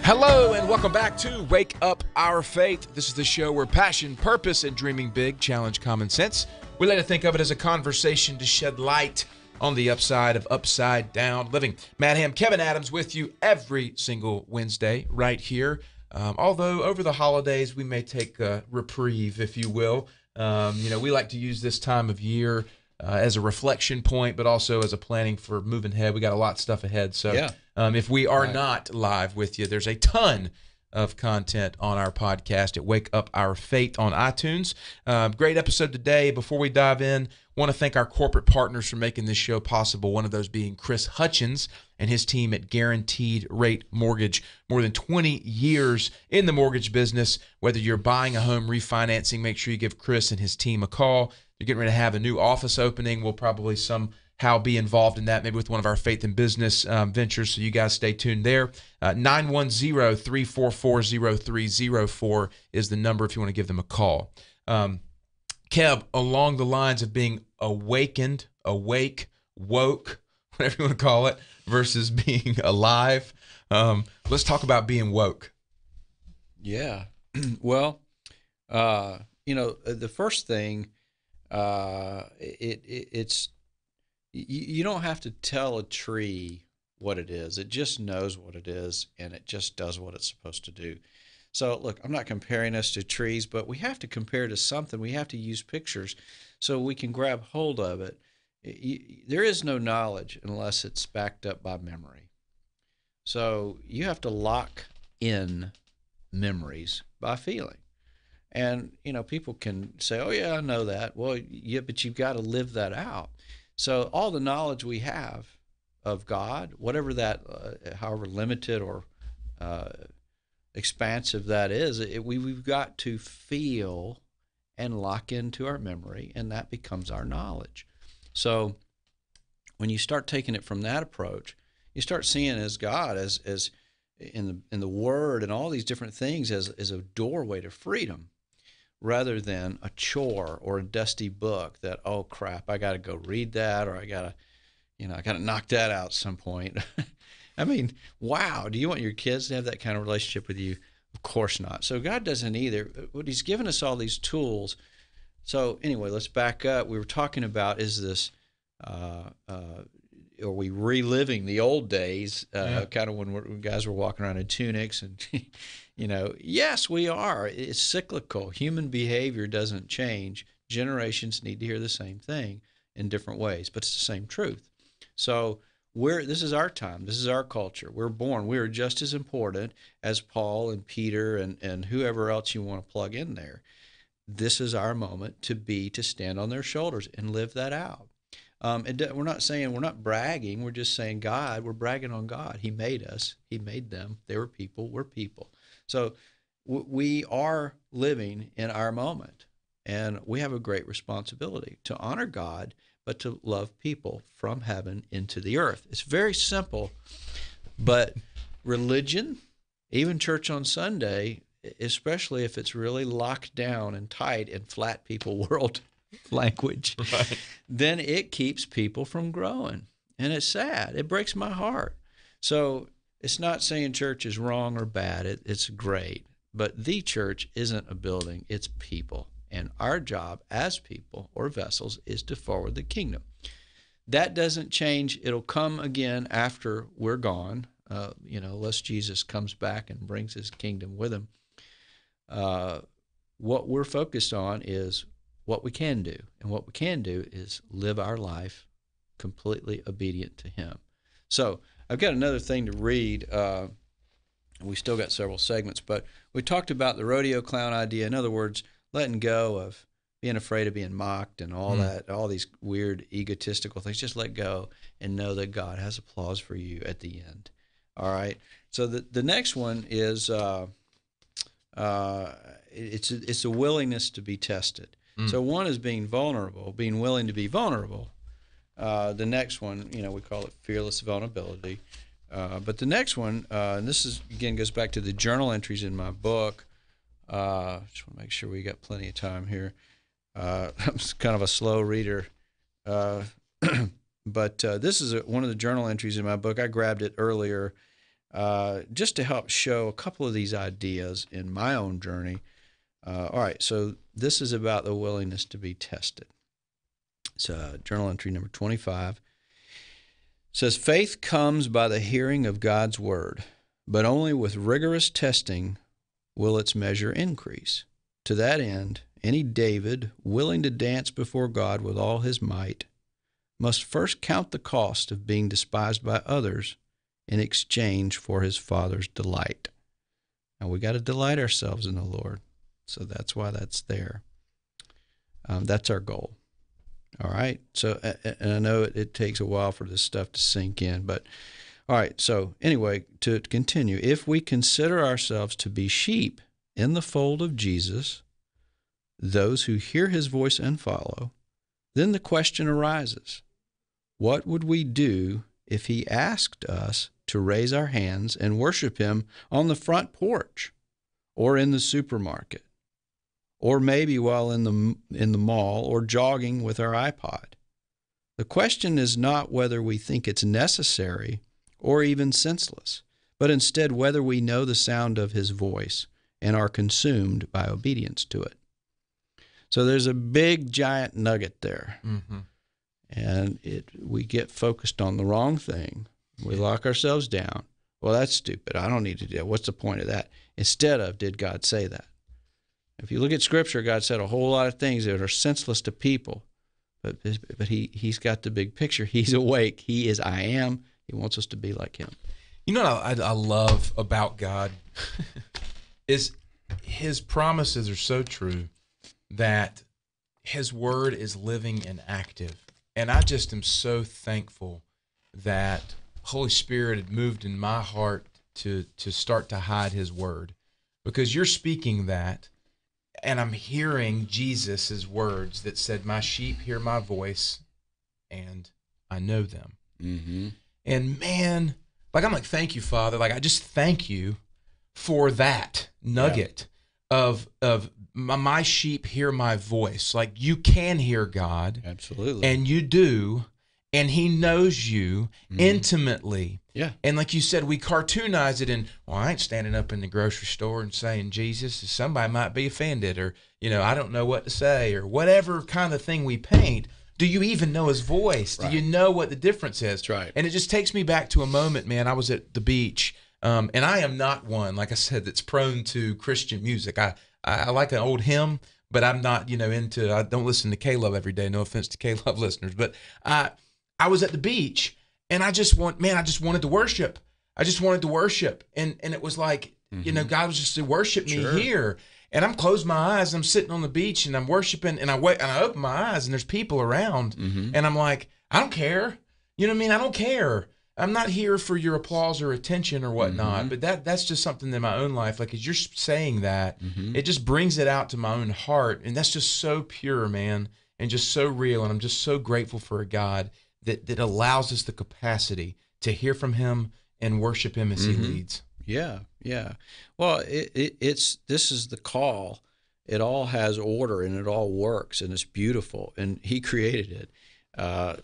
[SPEAKER 1] Hello and welcome back to Wake Up Our Faith. This is the show where passion, purpose, and dreaming big challenge common sense. We like to think of it as a conversation to shed light on the upside of upside down living. Matt Ham, Kevin Adams with you every single Wednesday right here. Although over the holidays we may take a reprieve, if you will. We like to use this time of year as a reflection point, but also as a planning for moving ahead. We got a lot of stuff ahead. So if we are not live with you, there's a ton of content on our podcast at Wake Up Our Faith on iTunes. Great episode today. Before we dive in, want to thank our corporate partners for making this show possible, one of those being Chris Hutchins and his team at Guaranteed Rate Mortgage. More than 20 years in the mortgage business. Whether you're buying a home, refinancing, make sure you give Chris and his team a call. You're getting ready to have a new office opening. We'll probably somehow be involved in that, maybe with one of our faith and business ventures, so you guys stay tuned there. 910-344-0304 is the number if you want to give them a call. Kev, along the lines of being awakened, awake, woke, whatever you want to call it, versus being alive, let's talk about being woke.
[SPEAKER 2] Yeah. Well, the first thing, it's you don't have to tell a tree what it is. It just knows what it is, and it just does what it's supposed to do. So look, I'm not comparing us to trees, but we have to compare to something. We have to use pictures so we can grab hold of it. There is no knowledge unless it's backed up by memory. So you have to lock in memories by feeling. And, people can say, oh, yeah, I know that. Well, yeah, but you've got to live that out. So all the knowledge we have of God, whatever that, however limited or expansive that is, we've got to feel and lock into our memory, and that becomes our knowledge. So when you start taking it from that approach, you start seeing as God, as in the Word and all these different things as a doorway to freedom, rather than a chore or a dusty book that, oh crap, I got to go read that, or I got to knock that out at some point. I mean, wow, do you want your kids to have that kind of relationship with you? Of course not. So God doesn't either. But He's given us all these tools. So anyway, let's back up. We were talking about, is this, are we reliving the old days, kind of when guys were walking around in tunics and, yes, we are. It's cyclical. Human behavior doesn't change. Generations need to hear the same thing in different ways, but it's the same truth. So this is our time. This is our culture. We're born. We are just as important as Paul and Peter and whoever else you want to plug in there. This is our moment to stand on their shoulders and live that out. We're not bragging. We're just saying we're bragging on God. He made us. He made them. They were people. We're people. So we are living in our moment, and we have a great responsibility to honor God, but to love people from heaven into the earth. It's very simple, but religion, even church on Sunday, especially if it's really locked down and tight in flat people world language, right, then it keeps people from growing. And it's sad. It breaks my heart. So it's not saying church is wrong or bad. It's great. But the church isn't a building. It's people. And our job as people or vessels is to forward the kingdom. That doesn't change. It'll come again after we're gone, unless Jesus comes back and brings his kingdom with him. What we're focused on is what we can do. And what we can do is live our life completely obedient to him. So I've got another thing to read. We still got several segments, but we talked about the rodeo clown idea. In other words, letting go of being afraid of being mocked and all that, all these weird egotistical things. Just let go and know that God has applause for you at the end. All right. So the next one is it's a willingness to be tested. So one is being vulnerable, being willing to be vulnerable. The next one, we call it fearless vulnerability. But the next one, and this is again goes back to the journal entries in my book. Just want to make sure we got plenty of time here. I'm kind of a slow reader, but this is one of the journal entries in my book. I grabbed it earlier. just to help show a couple of these ideas in my own journey. All right, so this is about the willingness to be tested. It's journal entry number 25. It says, faith comes by the hearing of God's word, but only with rigorous testing will its measure increase. To that end, any David willing to dance before God with all his might must first count the cost of being despised by others in exchange for his Father's delight. Now, we got to delight ourselves in the Lord. So that's why that's there. That's our goal. All right. So, and I know it takes a while for this stuff to sink in, but all right. So anyway, to continue, if we consider ourselves to be sheep in the fold of Jesus, those who hear his voice and follow, then the question arises, what would we do if he asked us to raise our hands and worship him on the front porch or in the supermarket, or maybe while in the mall or jogging with our iPod? The question is not whether we think it's necessary or even senseless, but instead whether we know the sound of his voice and are consumed by obedience to it. So there's a big, giant nugget there. Mm-hmm. And we get focused on the wrong thing. We lock ourselves down. Well, that's stupid. I don't need to do that. What's the point of that? Instead of, did God say that? If you look at Scripture, God said a whole lot of things that are senseless to people, but he's got the big picture. He's awake. He is I am. He wants us to be like him.
[SPEAKER 1] You know what I love about God is his promises are so true that his word is living and active. And I just am so thankful that Holy Spirit had moved in my heart to start to hide his word, because you're speaking that, and I'm hearing Jesus' words that said, my sheep hear my voice and I know them. Mm-hmm. And man, I'm like, thank you, Father. I just thank you for that nugget of my sheep hear my voice. You can hear God.
[SPEAKER 2] Absolutely.
[SPEAKER 1] And you do. And he knows you intimately.
[SPEAKER 2] Yeah.
[SPEAKER 1] And like you said, we cartoonize it in, well, I ain't standing up in the grocery store and saying Jesus. Somebody might be offended, or, I don't know what to say, or whatever kind of thing we paint. Do you even know his voice? Right. Do you know what the difference is?
[SPEAKER 2] That's right.
[SPEAKER 1] And it just takes me back to a moment, man. I was at the beach, and I am not one, like I said, that's prone to Christian music. I like an old hymn, but I'm not, I don't listen to K-Love every day. No offense to K-Love listeners, but I was at the beach, and I just wanted to worship. I just wanted to worship, and it was like, God was just to worship me here. And I'm closing my eyes, I'm sitting on the beach, and I'm worshiping, and I open my eyes, and there's people around, and I'm like, I don't care. You know what I mean? I don't care. I'm not here for your applause or attention or whatnot, but that's just something in my own life. As you're saying that, it just brings it out to my own heart, and that's just so pure, man, and just so real, and I'm just so grateful for a God that allows us the capacity to hear from him and worship him as he leads.
[SPEAKER 2] Yeah, yeah. Well, this is the call. It all has order, and it all works, and it's beautiful, and he created it.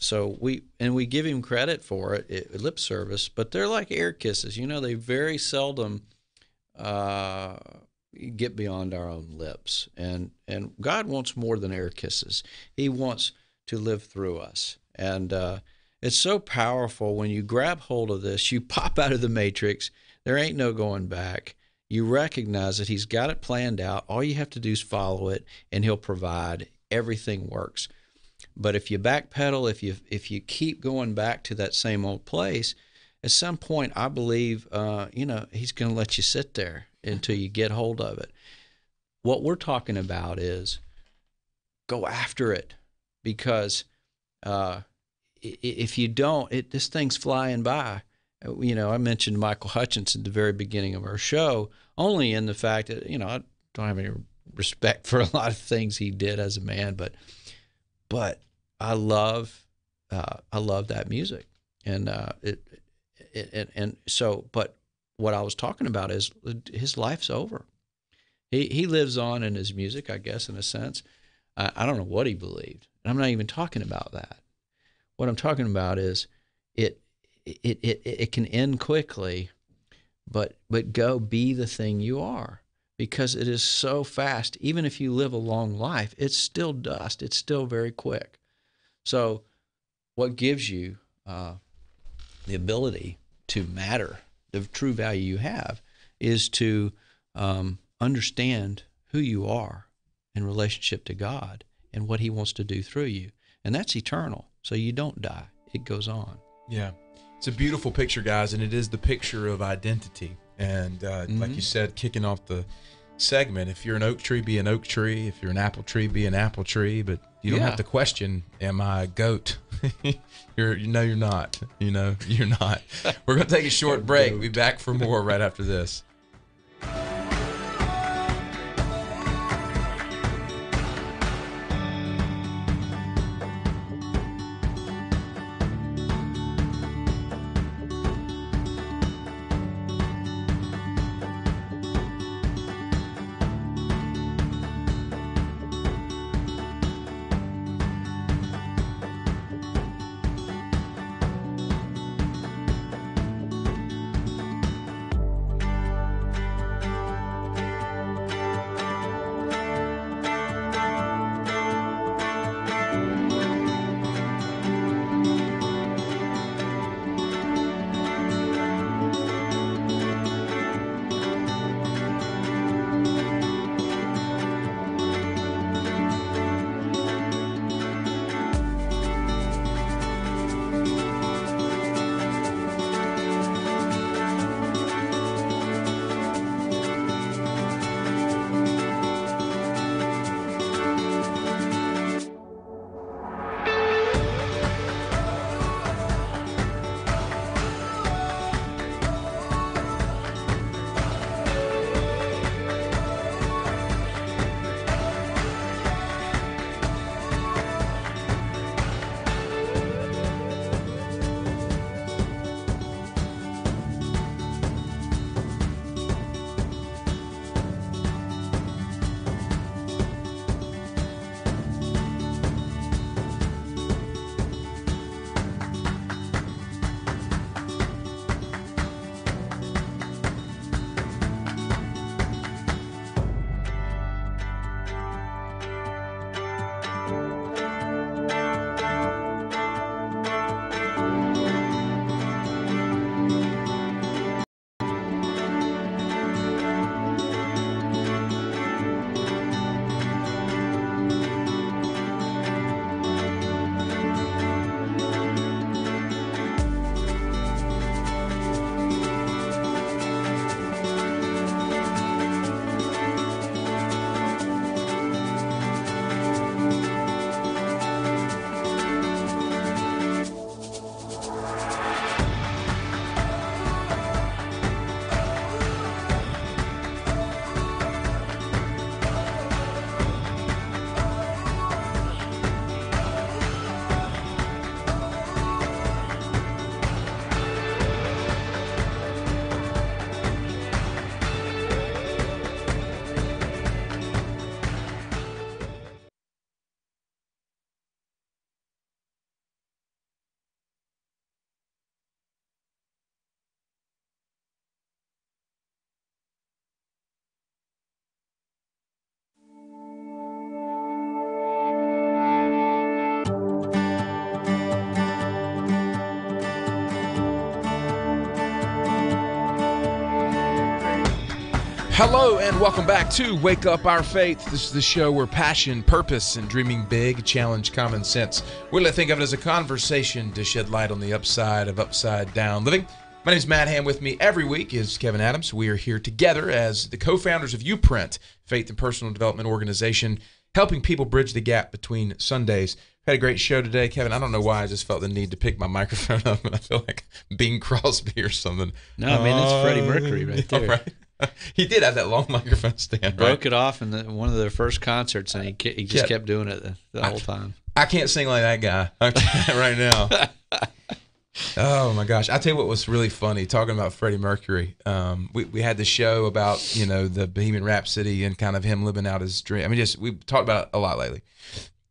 [SPEAKER 2] So we give him credit for it, lip service, but they're like air kisses. They very seldom get beyond our own lips, and God wants more than air kisses. He wants to live through us, and it's so powerful when you grab hold of this. You pop out of the matrix. There ain't no going back. You recognize that he's got it planned out. All you have to do is follow it, and he'll provide. Everything works. But if you backpedal, if you keep going back to that same old place, at some point, I believe, he's going to let you sit there until you get hold of it. What we're talking about is go after it, because if you don't, this thing's flying by. I mentioned Michael Hutchence at the very beginning of our show, only in the fact that, I don't have any respect for a lot of things he did as a man, but I love that music, and but what I was talking about is his life's over. He lives on in his music, I guess, in a sense. I don't know what he believed, and I'm not even talking about that. What I'm talking about is it can end quickly but go be the thing you are, because it is so fast. Even if you live a long life, it's still dust. It's still very quick. So what gives you the ability to matter, the true value you have, is to understand who you are in relationship to God and what he wants to do through you. And that's eternal. So you don't die. It goes on.
[SPEAKER 1] Yeah. It's a beautiful picture, guys, and it is the picture of identity. And like you said, kicking off the segment, if you're an oak tree, be an oak tree. If you're an apple tree, be an apple tree. But you don't have to question, am I a goat? You're not. You're not. We're going to take a short break. We'll be back for more right after this. Hello and welcome back to Wake Up Our Faith. This is the show where passion, purpose, and dreaming big challenge common sense. We like to think of it as a conversation to shed light on the upside of upside down living. My name is Matt Ham. With me every week is Kevin Adams. We are here together as the co-founders of YouPrint, faith and personal development organization, helping people bridge the gap between Sundays. Had a great show today, Kevin. I don't know why I just felt the need to pick my microphone up, and I feel like Bing Crosby or something.
[SPEAKER 2] No, I mean, it's Freddie Mercury right there.
[SPEAKER 1] Right. He did have that long microphone stand.
[SPEAKER 2] Broke it off in one of their first concerts, and he just kept doing it the whole time.
[SPEAKER 1] I can't sing like that guy. I'll tell you that right now. Oh my gosh! I tell you what was really funny. Talking about Freddie Mercury, we had the show about the Bohemian Rhapsody and kind of him living out his dream. I mean, we've talked about it a lot lately.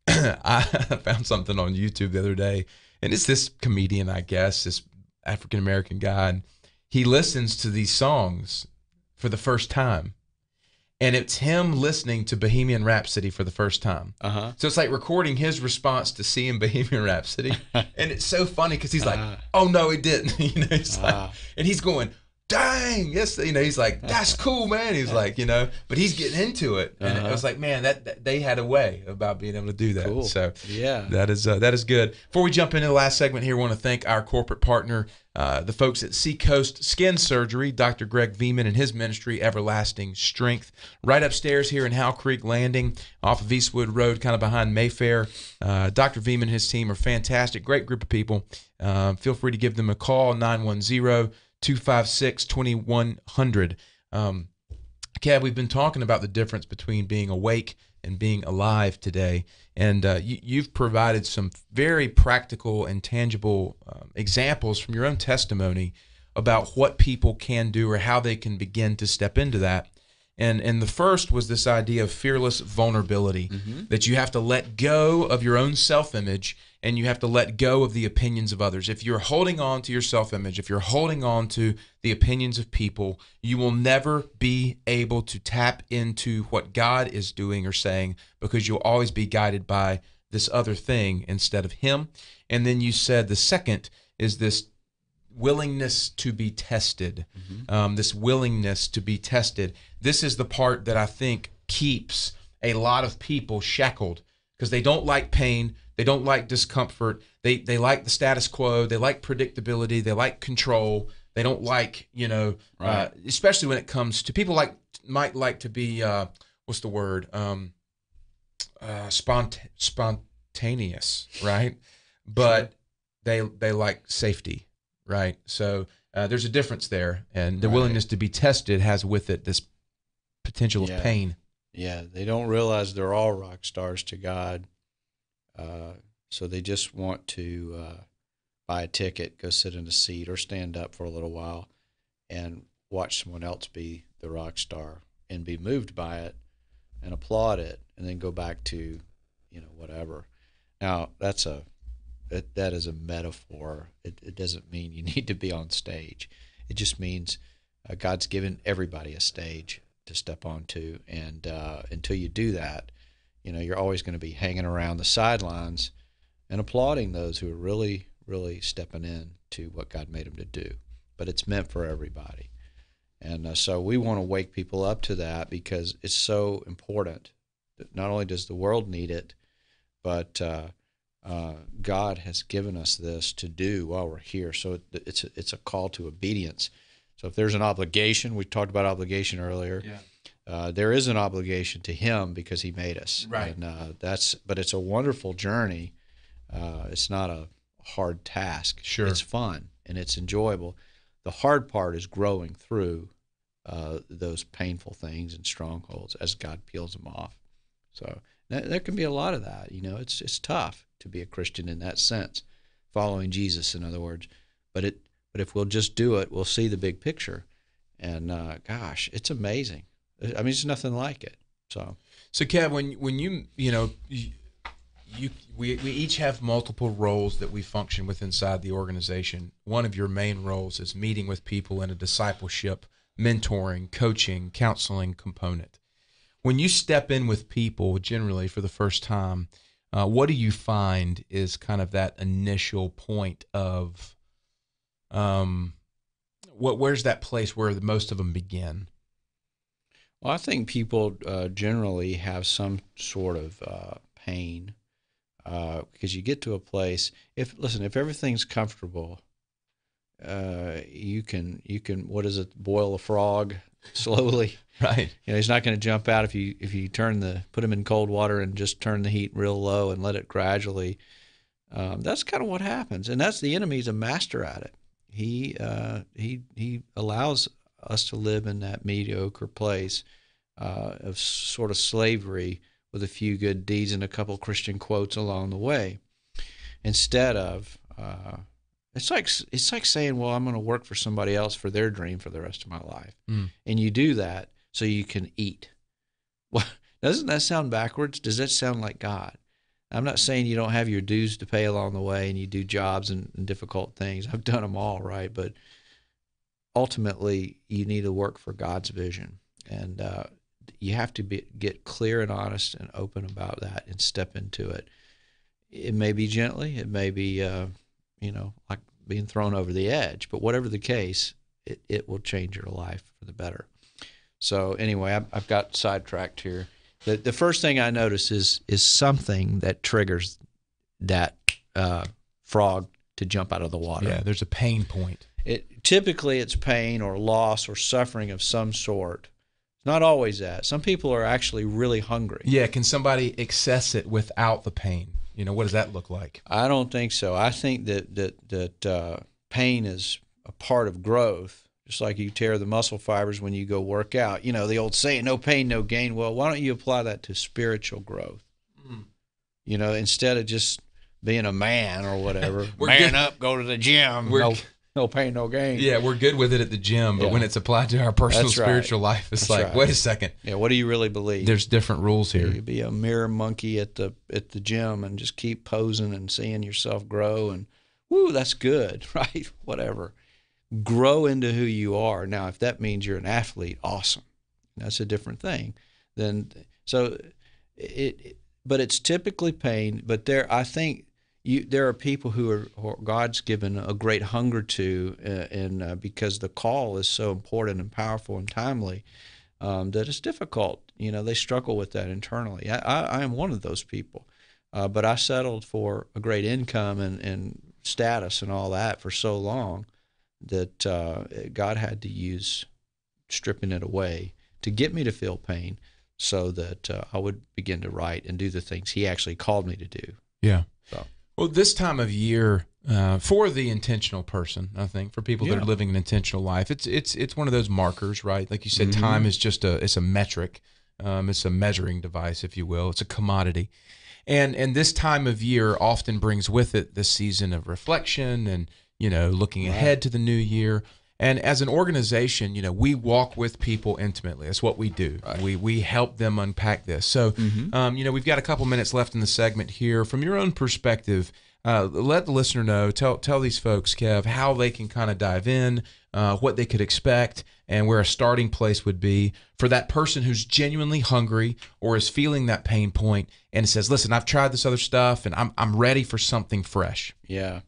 [SPEAKER 1] I found something on YouTube the other day, and it's this comedian, I guess, this African American guy, and he listens to these songs for the first time. And it's him listening to Bohemian Rhapsody for the first time. So it's like recording his response to seeing Bohemian Rhapsody. And it's so funny because he's like, oh, no, it didn't. He's like, and he's going, dang, yes. He's like, that's cool, man. He's like, but he's getting into it. And it was like, man, that they had a way about being able to do that.
[SPEAKER 2] Cool.
[SPEAKER 1] So
[SPEAKER 2] yeah,
[SPEAKER 1] that is good. Before we jump into the last segment here, we want to thank our corporate partner, the folks at Seacoast Skin Surgery, Dr. Greg Veman and his ministry, Everlasting Strength, right upstairs here in Howell Creek Landing off of Eastwood Road, kind of behind Mayfair. Dr. Veman and his team are fantastic, great group of people. Feel free to give them a call, 910-256-2100. Kev, we've been talking about the difference between being awake and being alive today, and you've provided some very practical and tangible examples from your own testimony about what people can do or how they can begin to step into that. And the first was this idea of fearless vulnerability, that you have to let go of your own self-image and you have to let go of the opinions of others. If you're holding on to your self-image, if you're holding on to the opinions of people, you will never be able to tap into what God is doing or saying, because you'll always be guided by this other thing instead of Him. And then you said the second is this willingness to be tested, this willingness to be tested. This is the part that I think keeps a lot of people shackled, because they don't like pain. They don't like discomfort. They like the status quo. They like predictability. They like control. They don't like, especially when it comes to people might like to be, what's the word? Spontaneous, right? But they like safety, right? So there's a difference there, and the willingness to be tested has with it this potential of pain.
[SPEAKER 2] Yeah, they don't realize they're all rock stars to God. So they just want to buy a ticket, go sit in a seat, or stand up for a little while and watch someone else be the rock star and be moved by it and applaud it, and then go back to, whatever. Now, that is a metaphor. It doesn't mean you need to be on stage. It just means God's given everybody a stage to step onto, and until you do that, you're always going to be hanging around the sidelines and applauding those who are really, really stepping in to what God made them to do. But it's meant for everybody. And so we want to wake people up to that, because it's so important. Not only does the world need it, but God has given us this to do while we're here. So it's a call to obedience. So if there's an obligation, we talked about obligation earlier. Yeah. There is an obligation to Him because He made us,
[SPEAKER 1] right?
[SPEAKER 2] And but it's a wonderful journey. It's not a hard task.
[SPEAKER 1] Sure,
[SPEAKER 2] it's fun and it's enjoyable. The hard part is growing through those painful things and strongholds as God peels them off. So there can be a lot of that. It's tough to be a Christian in that sense, following Jesus, in other words. But if we'll just do it, we'll see the big picture. And gosh, it's amazing. I mean, it's nothing like it. So
[SPEAKER 1] Kev, when we each have multiple roles that we function with inside the organization. One of your main roles is meeting with people in a discipleship, mentoring, coaching, counseling component. When you step in with people, generally for the first time, what do you find is kind of that initial point of where's that place where most of them begin?
[SPEAKER 2] Well, I think people generally have some sort of pain, because you get to a place. If everything's comfortable, you can boil a frog slowly.
[SPEAKER 1] Right.
[SPEAKER 2] He's not going to jump out if you put him in cold water and just turn the heat real low and let it gradually. That's kind of what happens, and that's the enemy's a master at it. He allows us to live in that mediocre place of sort of slavery, with a few good deeds and a couple Christian quotes along the way, instead of it's like saying, well, I'm going to work for somebody else for their dream for the rest of my life, and you do that so you can eat. Well, doesn't that sound backwards? Does that sound like God? I'm not saying you don't have your dues to pay along the way and you do jobs and difficult things. I've done them all, right? But ultimately, you need to work for God's vision, and you have to get clear and honest and open about that and step into it. It may be gently, it may be, like being thrown over the edge, but whatever the case, it will change your life for the better. So anyway, I've got sidetracked here. The first thing I notice is something that triggers that frog to jump out of the water.
[SPEAKER 1] Yeah, there's a pain point.
[SPEAKER 2] Typically it's pain or loss or suffering of some sort. It's not always that. Some people are actually really hungry.
[SPEAKER 1] Yeah, can somebody access it without the pain? What does that look like?
[SPEAKER 2] I don't think so. I think that pain is a part of growth, just like you tear the muscle fibers when you go work out. The old saying, no pain, no gain. Well, why don't you apply that to spiritual growth? Instead of just being a man or whatever, man up, go to the gym, no pain, no gain.
[SPEAKER 1] Yeah, we're good with it at the gym, but when it's applied to our personal spiritual life, it's wait a second.
[SPEAKER 2] Yeah, what do you really believe?
[SPEAKER 1] There's different rules here.
[SPEAKER 2] You be a mirror monkey at the gym and just keep posing and seeing yourself grow, and that's good, right? Whatever. Grow into who you are. Now, if that means you're an athlete, awesome. That's a different thing. But it's typically pain. But I think there are people who God's given a great hunger to, and because the call is so important and powerful and timely, that it's difficult. They struggle with that internally. I am one of those people, but I settled for a great income and status and all that for so long that God had to use stripping it away to get me to feel pain, so that I would begin to write and do the things He actually called me to do.
[SPEAKER 1] Yeah.
[SPEAKER 2] So.
[SPEAKER 1] Well, this time of year, for the intentional person, I think, for people that are living an intentional life, it's one of those markers, right? Like you said, time is just it's a metric. It's a measuring device, if you will. It's a commodity. And this time of year often brings with it the season of reflection and, looking ahead to the new year. And as an organization, we walk with people intimately. That's what we do. Right. We help them unpack this. So, we've got a couple minutes left in the segment here. From your own perspective, let the listener know, tell these folks, Kev, how they can kind of dive in, what they could expect, and where a starting place would be for that person who's genuinely hungry or is feeling that pain point and says, listen, I've tried this other stuff and I'm ready for something fresh.
[SPEAKER 2] Yeah.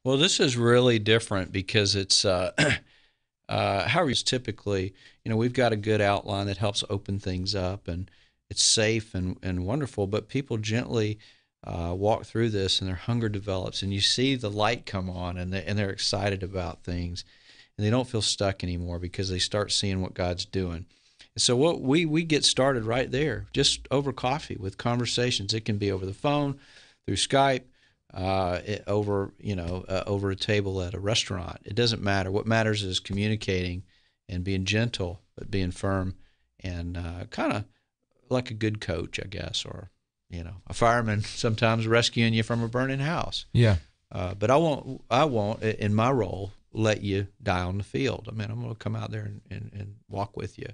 [SPEAKER 2] Well, this is really different because it's how is typically, we've got a good outline that helps open things up, and it's safe and wonderful, but people gently walk through this and their hunger develops, and you see the light come on, and they're excited about things, and they don't feel stuck anymore because they start seeing what God's doing. And so what we get started right there, just over coffee with conversations. It can be over the phone, through Skype, over a table at a restaurant. It doesn't matter. What matters is communicating and being gentle, but being firm, and kind of like a good coach, I guess, or a fireman sometimes rescuing you from a burning house.
[SPEAKER 1] Yeah.
[SPEAKER 2] But I won't in my role let you die on the field. I'm going to come out there and walk with you.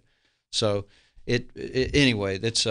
[SPEAKER 2] So anyway, that's